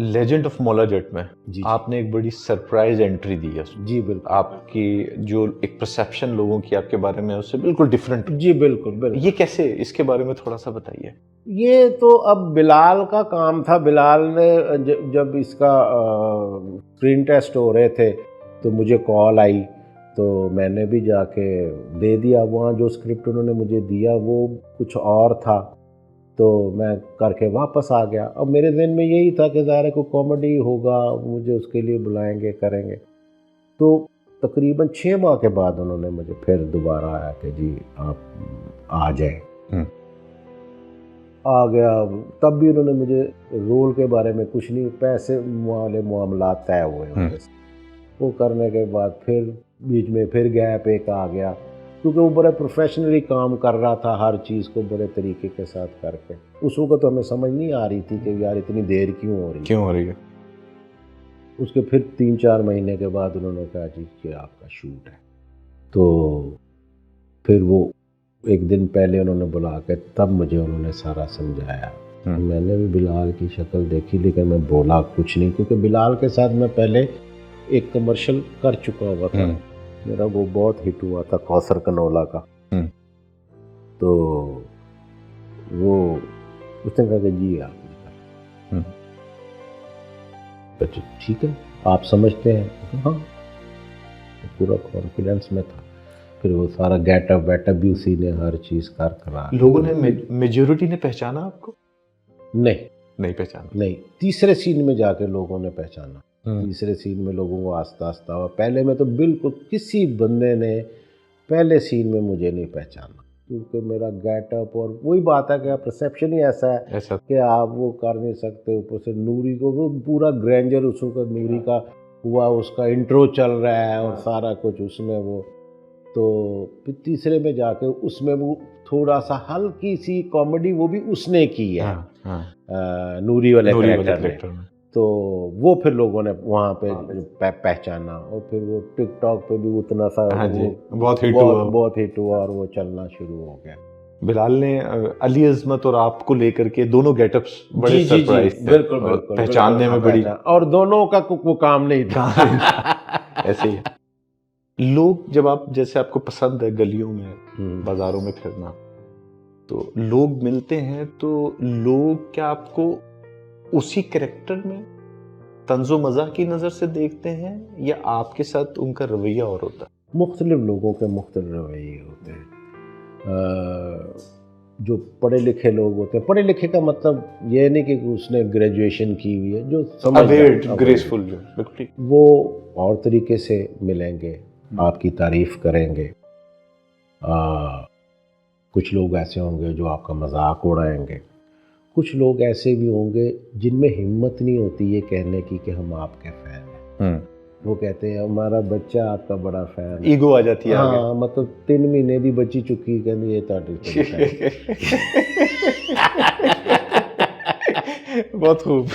लेजेंड ऑफ मौला जट में जी आपने एक बड़ी सरप्राइज एंट्री दी है उसमें। जी बिल्कुल। आपकी जो एक परसेप्शन लोगों की आपके बारे में उससे बिल्कुल डिफरेंट। जी बिल्कुल बिल्कुल। ये कैसे, इसके बारे में थोड़ा सा बताइए। ये तो अब बिलाल का काम था। बिलाल ने जब इसका स्क्रीन टेस्ट हो रहे थे तो मुझे कॉल आई, तो मैंने भी जाके दे दिया। वहाँ जो स्क्रिप्ट उन्होंने मुझे दिया वो कुछ और था, तो मैं करके वापस आ गया। अब मेरे दिन में यही था कि ज़ाहिर है कोई कॉमेडी होगा, मुझे उसके लिए बुलाएंगे, करेंगे। तो तकरीबन 6 माह के बाद उन्होंने मुझे फिर दोबारा आया कि जी आप आ जाएं। आ गया। तब भी उन्होंने मुझे रोल के बारे में कुछ नहीं, पैसे वाले मामला तय हुए उनके साथ। वो करने के बाद फिर बीच में फिर गैप एक आ गया, क्योंकि वो बड़े प्रोफेशनली काम कर रहा था, हर चीज़ को बड़े तरीके के साथ करके। उस वक्त तो हमें समझ नहीं आ रही थी कि यार इतनी देर क्यों हो रही है। उसके फिर 3-4 महीने के बाद उन्होंने कहा जी कि आपका शूट है। तो फिर वो एक दिन पहले उन्होंने बुला के तब मुझे उन्होंने सारा समझाया। मैंने भी बिलाल की शक्ल देखी, लेकिन मैं बोला कुछ नहीं, क्योंकि बिलाल के साथ मैं पहले एक कमर्शियल कर चुका हुआ था। मेरा वो बहुत हिट हुआ था, कौसर कनोला का। तो वो उसने कहा कि जी आप बच्चे ठीक है, आप समझते हैं। हाँ, पूरा कॉन्फिडेंस में था। फिर वो सारा गेटअप वेटअप भी उसी ने हर चीज़ करा। लोगों ने मेजॉरिटी ने पहचाना आपको? नहीं पहचाना। नहीं, तीसरे सीन में जाके लोगों ने पहचाना। तीसरे सीन में लोगों को आस्ता आस्ता हुआ। पहले में तो बिल्कुल किसी बंदे ने पहले सीन में मुझे नहीं पहचाना, क्योंकि मेरा गेटअप और वही बात है कि परसेप्शन ही ऐसा है कि आप वो कर नहीं सकते। ऊपर से नूरी को वो पूरा ग्रैंडर उसका नूरी का हुआ, उसका इंट्रो चल रहा है और सारा कुछ उसमें वो। तो फिर तीसरे में जाके उसमें वो थोड़ा सा हल्की सी कॉमेडी वो भी उसने की है। नूरी वाले कैरेक्टर में। तो वो फिर लोगों ने वहाँ पे पहचाना, और फिर वो टिकटॉक पे भी उतना सा बहुत हिट हुआ और वो चलना शुरू हो गया। बिलाल ने अली अज़मत और आपको लेकर के दोनों गेटअप्स बड़े सरप्राइज थे। बिल्कुल, पहचानने में बड़ी, और दोनों का वो काम नहीं था। ऐसे ही लोग, जब आप जैसे आपको पसंद है गलियों में बाजारों में फिरना, तो लोग मिलते हैं तो लोग क्या आपको उसी कैरेक्टर में तंजो मज़ा की नज़र से देखते हैं, या आपके साथ उनका रवैया और होता है? मुख्तलिफ लोगों के मुख्तलिफ रवैये होते हैं। जो पढ़े लिखे लोग होते हैं, पढ़े लिखे का मतलब ये नहीं कि उसने ग्रेजुएशन की हुई है, जो समझदार ग्रेसफुल वो और तरीके से मिलेंगे, आपकी तारीफ करेंगे। कुछ लोग ऐसे होंगे जो आपका मजाक उड़ाएंगे। कुछ लोग ऐसे भी होंगे जिनमें हिम्मत नहीं होती ये कहने की कि हम आपके फैन हैं। वो कहते हैं हमारा बच्चा आपका बड़ा फैन है। ईगो आ जाती है। हाँ, मतलब 3 महीने दी बच्ची चुकी, कहती ये बहुत खूब।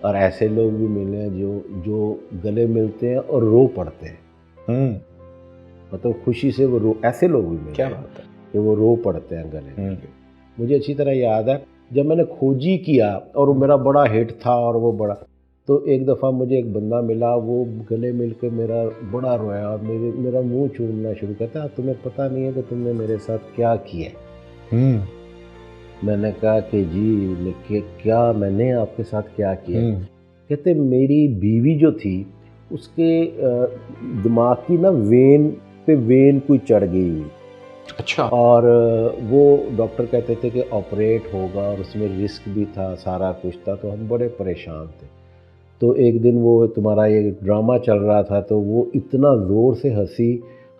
और ऐसे लोग भी मिले हैं जो गले मिलते हैं और रो पड़ते हैं। मतलब खुशी से वो रो, ऐसे लोग भी मिले। क्या बात है कि वो रो पड़ते हैं गले मिलके। मुझे अच्छी तरह याद है जब मैंने खोजी किया और वो मेरा बड़ा हिट था, और वो बड़ा, तो एक दफ़ा मुझे एक बंदा मिला, वो गले मिल के मेरा बड़ा रोया और मेरा मुंह चूमना शुरू करता। तुम्हें पता नहीं है कि तुमने मेरे साथ क्या किया। मैंने कहा कि जी क्या मैंने आपके साथ क्या किया। कहते मेरी बीवी जो थी उसके दिमाग की ना वेन पे वेन कोई चढ़ गई हुई। अच्छा। और वो डॉक्टर कहते थे कि ऑपरेट होगा और उसमें रिस्क भी था, सारा कुछ था। तो हम बड़े परेशान थे। तो एक दिन वो तुम्हारा ये ड्रामा चल रहा था, तो वो इतना ज़ोर से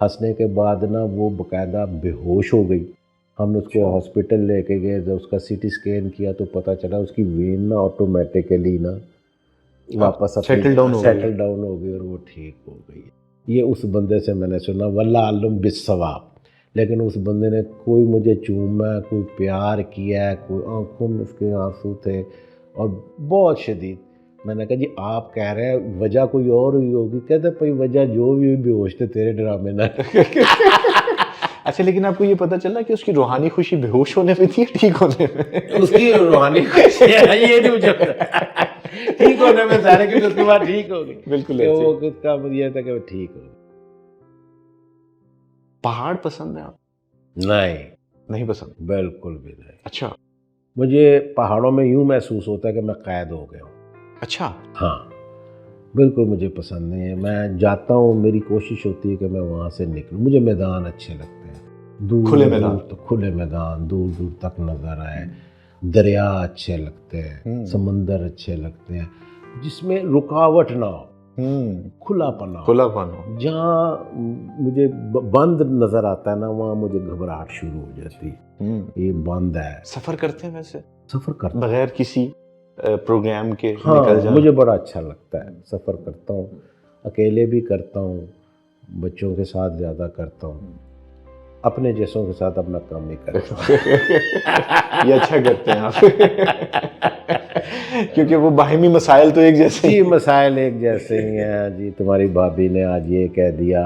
हंसने के बाद ना वो बाकायदा बेहोश हो गई। हमने उसको हॉस्पिटल लेके गए। जब उसका सीटी स्कैन किया तो पता चला उसकी वेन ना ऑटोमेटिकली ना वापस सेटल डाउन हो गई और वो ठीक हो गई। ये उस बंदे से मैंने सुना, वल्लाह आलम बिस्सवाब। लेकिन उस बंदे ने कोई मुझे चूमा, कोई प्यार किया, कोई आंखों में उसके आंसू थे और बहुत शदीद। मैंने कहा जी आप कह रहे हैं वजह कोई और हुई होगी। कहते भाई वजह जो भी हुई, बेहोश थे तेरे ड्रामे ना। अच्छा, लेकिन आपको ये पता चला कि उसकी रूहानी खुशी बेहोश होने में थी या ठीक होने में? उसकी रूहानी खुशी है, ये नहीं मुझे पता। ठीक होने में सारे, क्योंकि उसके बाद ठीक हो गई। बिल्कुल कि ऐसे। वो उसका ये था कि वो ठीक हो गई। पहाड़ पसंद है आप? नहीं, नहीं पसंद? बिल्कुल भी नहीं। अच्छा। मुझे पहाड़ों में यूं महसूस होता है कि मैं कैद हो गया हूँ। अच्छा। हाँ, बिल्कुल मुझे पसंद नहीं है। मैं जाता हूँ, मेरी कोशिश होती है कि मैं वहाँ से निकलूँ। मुझे मैदान अच्छे लगते हैं, दूर खुले मैदान? दूर तक खुले मैदान, दूर दूर तक नज़र आए। दरिया अच्छे लगते हैं, समंदर अच्छे लगते हैं, जिसमें रुकावट ना हो, खुलापन हो। खुलापन हो। जहाँ मुझे बंद नज़र आता है ना, वहाँ मुझे घबराहट शुरू हो जाती है। ये बंद है। सफर करते हैं वैसे? सफ़र करता बगैर किसी प्रोग्राम के हाँ, निकल जाना? मुझे बड़ा अच्छा लगता है। सफ़र करता हूँ, अकेले भी करता हूँ, बच्चों के साथ ज़्यादा करता हूँ, अपने जैसों के साथ अपना काम नहीं करता हूँ। ये अच्छा करते हैं आप। क्योंकि वो बाहिमी मसाइल तो एक जैसे जी, मसाइल एक जैसे ही हैं जी। तुम्हारी भाभी ने आज ये कह दिया,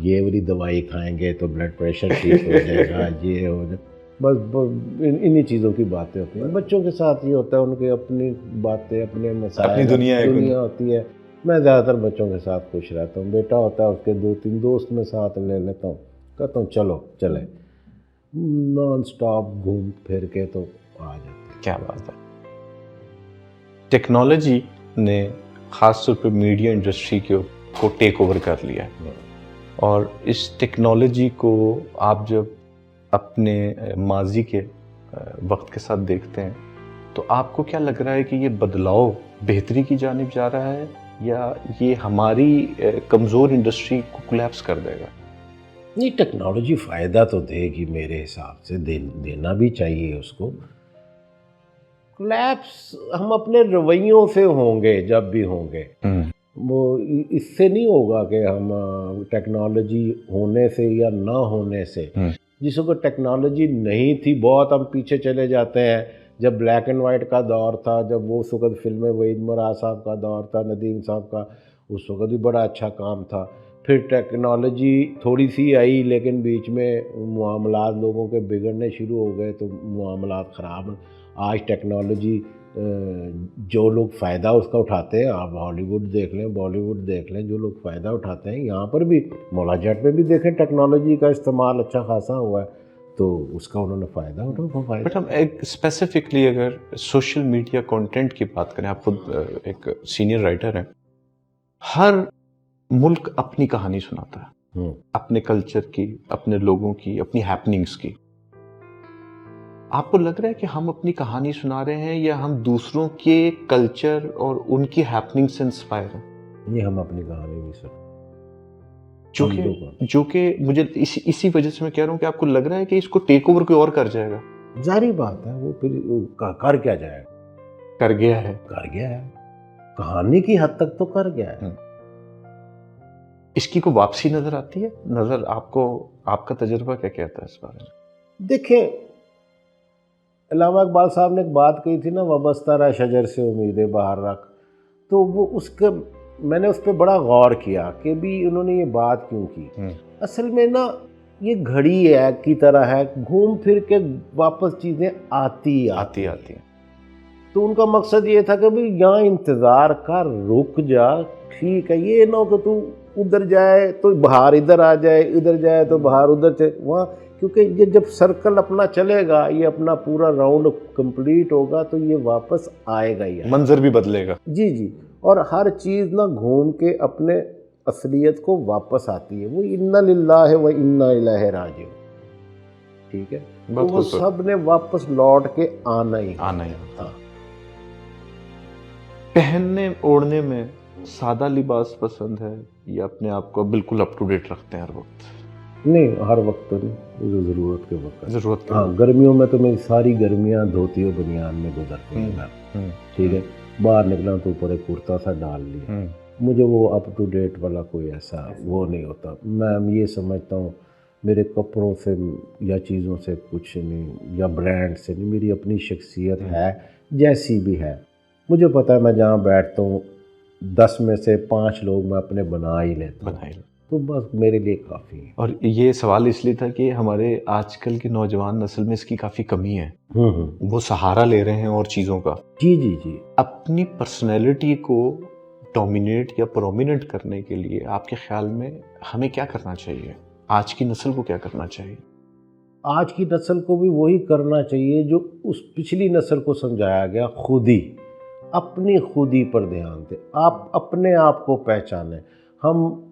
ये वाली दवाई खाएंगे तो ब्लड प्रेशर ठीक हो जाएगा, ये हो जाए, बस इन्हीं चीज़ों की बातें होती हैं। बच्चों के साथ ये होता है, उनकी अपनी बातें, अपने मसाइल, अपनी दुनिया होती है। मैं ज़्यादातर बच्चों के साथ खुश रहता हूँ। बेटा होता है, उसके 2-3 दोस्त में साथ ले लेता हूँ, कहता हूँ चलो चले, नॉन स्टॉप घूम फिर के तो आ जाते हैं। क्या बात है। टेक्नोलॉजी ने ख़ास तौर पे मीडिया इंडस्ट्री को टेक ओवर कर लिया है, और इस टेक्नोलॉजी को आप जब अपने माजी के वक्त के साथ देखते हैं तो आपको क्या लग रहा है कि ये बदलाव बेहतरी की जानिब जा रहा है, या ये हमारी कमज़ोर इंडस्ट्री को कोलैप्स कर देगा? नहीं, टेक्नोलॉजी फ़ायदा तो देगी मेरे हिसाब से, देना भी चाहिए उसको। कोलैप्स हम अपने रवैयों से होंगे, जब भी होंगे। वो इससे नहीं होगा कि हम टेक्नोलॉजी होने से या ना होने से। जिसको टेक्नोलॉजी नहीं थी, बहुत हम पीछे चले जाते हैं। जब ब्लैक एंड वाइट का दौर था, जब वो उस वक़्त फिल्में, वहीद मुराद साहब का दौर था, नदीम साहब का, उस वक़्त भी बड़ा अच्छा काम था। फिर टेक्नोलॉजी थोड़ी सी आई, लेकिन बीच में मामलात लोगों के बिगड़ने शुरू हो गए, तो मामलात ख़राब। आज टेक्नोलॉजी जो लोग फ़ायदा उसका उठाते हैं, आप हॉलीवुड देख लें, बॉलीवुड देख लें, जो लोग फ़ायदा उठाते हैं, यहाँ पर भी मौला जट में भी देखें टेक्नोलॉजी का इस्तेमाल अच्छा खासा हुआ है, तो उसका उन्होंने फ़ायदा उठाया। बट हम एक स्पेसिफिकली अगर सोशल मीडिया कंटेंट की बात करें, आप खुद एक सीनियर राइटर हैं, हर मुल्क अपनी कहानी सुनाता है, अपने कल्चर की, अपने लोगों की, अपनी हैपनिंग्स की। आपको लग रहा है कि हम अपनी कहानी सुना रहे हैं, या हम दूसरों के कल्चर और उनकी हैपनिंग से इंस्पायर हैं? ये हम अपनी कहानी भी सुन, जो कि मुझे इसी वजह से मैं कह रहा हूँ कि आपको लग रहा है कि इसको टेक ओवर कोई और कर जाएगा। जारी बात है, वो फिर कर क्या जाएगा? कर गया है। कहानी की हद तक तो कर गया है। इसकी को वापसी नजर आती है? नजर आपको, आपका तजुर्बा क्या कहता है इस बारे में? देखें, अल्लामा इकबाल साहब ने एक बात कही थी ना, वबस्ता रहा शजर से उम्मीदें बाहर रख, तो वो उसके मैंने उस पर बड़ा गौर किया कि भी उन्होंने ये बात क्यों की। असल में ना, ये घड़ी है की तरह है, घूम फिर के वापस चीज़ें आती हैं। तो उनका मकसद ये था कि भाई यहाँ इंतज़ार कर, रुक जा, ठीक है, ये ना हो कि तू उधर जाए तो बाहर इधर आ जाए, इधर जाए तो बाहर उधर से वहाँ, क्योंकि ये जब सर्कल अपना चलेगा, ये अपना पूरा राउंड कंप्लीट होगा, तो ये वापस आएगा ही, मंजर भी बदलेगा। जी। और हर चीज़ ना घूम के अपने असलियत को वापस आती है। वो इन्ना लिल्लाह व इन्ना इलैहि राजिऊन, ठीक है, तो वो सब ने वापस लौट के आना ही हाँ। पहनने ओढ़ने में सादा लिबास पसंद है, या अपने आप को बिल्कुल अप टू डेट रखते हैं हर वक्त? नहीं, हर वक्त तो नहीं, ज़रूरत के वक्त। हाँ, वक्त। गर्मियों में तो मेरी सारी गर्मियाँ धोती और बनियान में गुजरती हैं, ठीक है। बाहर निकला तो ऊपर एक कुर्ता सा डाल लिया। मुझे वो अप टू डेट वाला कोई ऐसा वो नहीं होता। मैं ये समझता हूँ मेरे कपड़ों से या चीज़ों से कुछ नहीं, या ब्रांड से नहीं, मेरी अपनी शख्सियत है जैसी भी है। मुझे पता है मैं जहाँ बैठता हूँ 10 में से 5 लोग मैं अपने बना ही लेता हूँ। तो बस मेरे लिए काफ़ी है। और ये सवाल इसलिए था कि हमारे आजकल की नौजवान नस्ल में इसकी काफ़ी कमी है। वो सहारा ले रहे हैं और चीज़ों का। जी जी जी। अपनी पर्सनैलिटी को डोमिनेट या प्रोमिनेंट करने के लिए आपके ख्याल में हमें क्या करना चाहिए? आज की नस्ल को क्या करना चाहिए? आज की नस्ल को भी वही करना चाहिए जो उस पिछली नस्ल को समझाया गया, खुदी, अपनी खुदी पर ध्यान दें। आप अपने आप को पहचानें। हम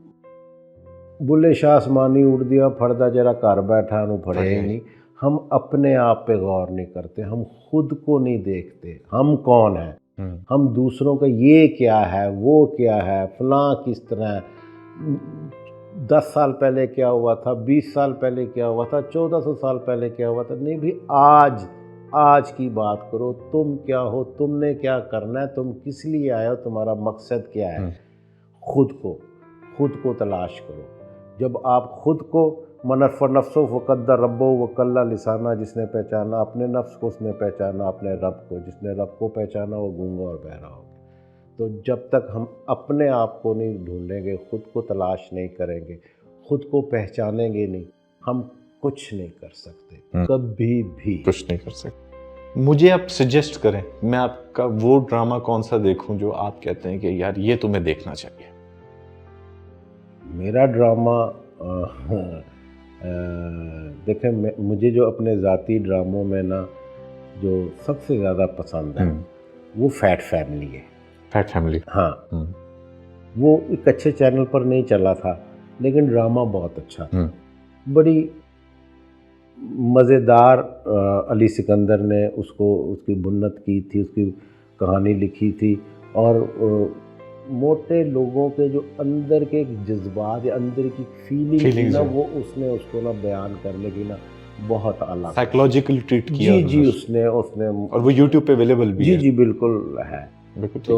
बुले शाह आसमानी उड़ दिया फड़दा जरा घर बैठा नु फड़े ही नहीं। हम अपने आप पे गौर नहीं करते, हम खुद को नहीं देखते हम कौन हैं। हम दूसरों का ये क्या है, वो क्या है, फलां किस तरह है, 10 साल पहले क्या हुआ था, 20 साल पहले क्या हुआ था, 1400 साल पहले क्या हुआ था, नहीं भी आज की बात करो। तुम क्या हो, तुमने क्या करना है, तुम किस लिए आए हो, तुम्हारा मकसद क्या है। खुद को तलाश करो। जब आप खुद को मनफ़ नफ्सो फ़क़द्द रब्बो वकल्ला लिसाना, जिसने पहचाना अपने नफ्स को उसने पहचाना अपने रब को, जिसने रब को पहचाना वो गूंगा और बहरा हो गया। तो जब तक हम अपने आप को नहीं ढूंढेंगे, खुद को तलाश नहीं करेंगे, खुद को पहचानेंगे नहीं, हम कुछ नहीं कर सकते, कभी भी कुछ नहीं कर सकते। मुझे आप सजेस्ट करें, मैं आपका वो ड्रामा कौन सा देखूं जो आप कहते हैं कि यार ये तुम्हें देखना चाहिए? मेरा ड्रामा देखें, मुझे जो अपने ज़ाती ड्रामों में ना जो सबसे ज़्यादा पसंद है वो फैट फैमिली है। फैट फैमिली, हाँ। वो एक अच्छे चैनल पर नहीं चला था, लेकिन ड्रामा बहुत अच्छा था। बड़ी मज़ेदार अली सिकंदर ने उसकी बुन्नत की थी, उसकी कहानी लिखी थी। और मोटे लोगों के जो अंदर के जज्बात या अंदर की फीलिंग ना, वो उसने उसको ना बयान करने की ना बहुत अलग साइकोलॉजिकली ट्रीट किया। जी उसने और वो यूट्यूब पे अवेलेबल भी है। जी बिल्कुल है। तो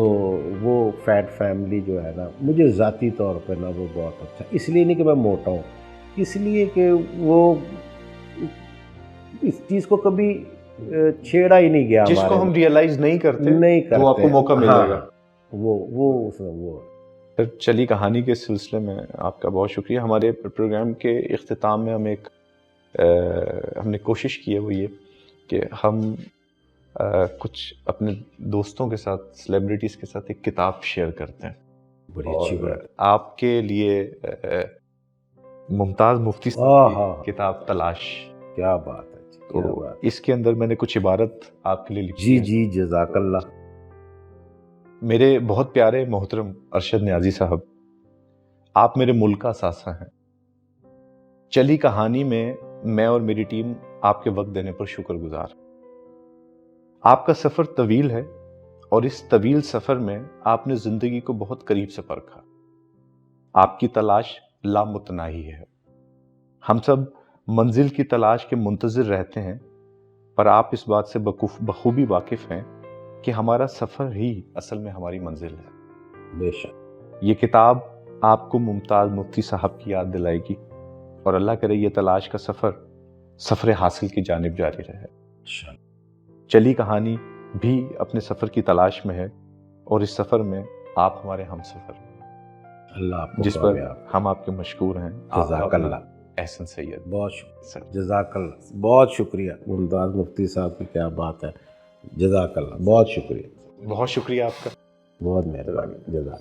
वो फैट फैमिली जो है ना, मुझे ज़ाती तौर पे ना वो बहुत अच्छा, इसलिए नहीं कि मैं मोटा हूँ, इसलिए कि वो इस चीज़ को कभी छेड़ा ही नहीं गया, जिसको हम रियलाइज नहीं करते वो आपको मौका मिलेगा। हाँ, वो सर, चली कहानी के सिलसिले में आपका बहुत शुक्रिया। हमारे प्रोग्राम के इख्तिताम में हमने कोशिश की है वो ये कि हम कुछ अपने दोस्तों के साथ, सेलिब्रिटीज़ के साथ एक किताब शेयर करते हैं। बड़ी अच्छी बात। आपके लिए मुमताज़ मुफ्ती साहब की किताब तलाश। क्या बात है। तो इसके अंदर मैंने कुछ इबारत आपके लिए लिखी है। जी जज़ाकल्लाह। मेरे बहुत प्यारे मोहतरम अरशद न्याजी साहब, आप मेरे मुल्क का सासा हैं। चली कहानी में मैं और मेरी टीम आपके वक्त देने पर शुक्रगुजार। आपका सफ़र तवील है और इस तवील सफ़र में आपने ज़िंदगी को बहुत करीब से परखा। आपकी तलाश लामुतनाही है। हम सब मंजिल की तलाश के मुंतज़िर रहते हैं, पर आप इस बात से बखूबी वाकिफ़ हैं कि हमारा सफ़र ही असल में हमारी मंजिल है। बेशक ये किताब आपको मुमताज़ मुफ्ती साहब की याद दिलाएगी और अल्लाह करे ये तलाश का सफ़र हासिल की जानिब जारी रहे। चली कहानी भी अपने सफ़र की तलाश में है और इस सफ़र में आप हमारे हम सफ़र, अल्लाह जिस पर हम आपके मशकूर हैं। जज़ाकल्लाह। एहसन सैयद, बहुत शुक्रिया। जज़ाकल्लाह, बहुत शुक्रिया। मुमताज़ मुफ्ती साहब की क्या बात है। जज़ाकल्लाह, बहुत शुक्रिया। बहुत शुक्रिया आपका। बहुत मेहरबानी। जज़ाकल्लाह।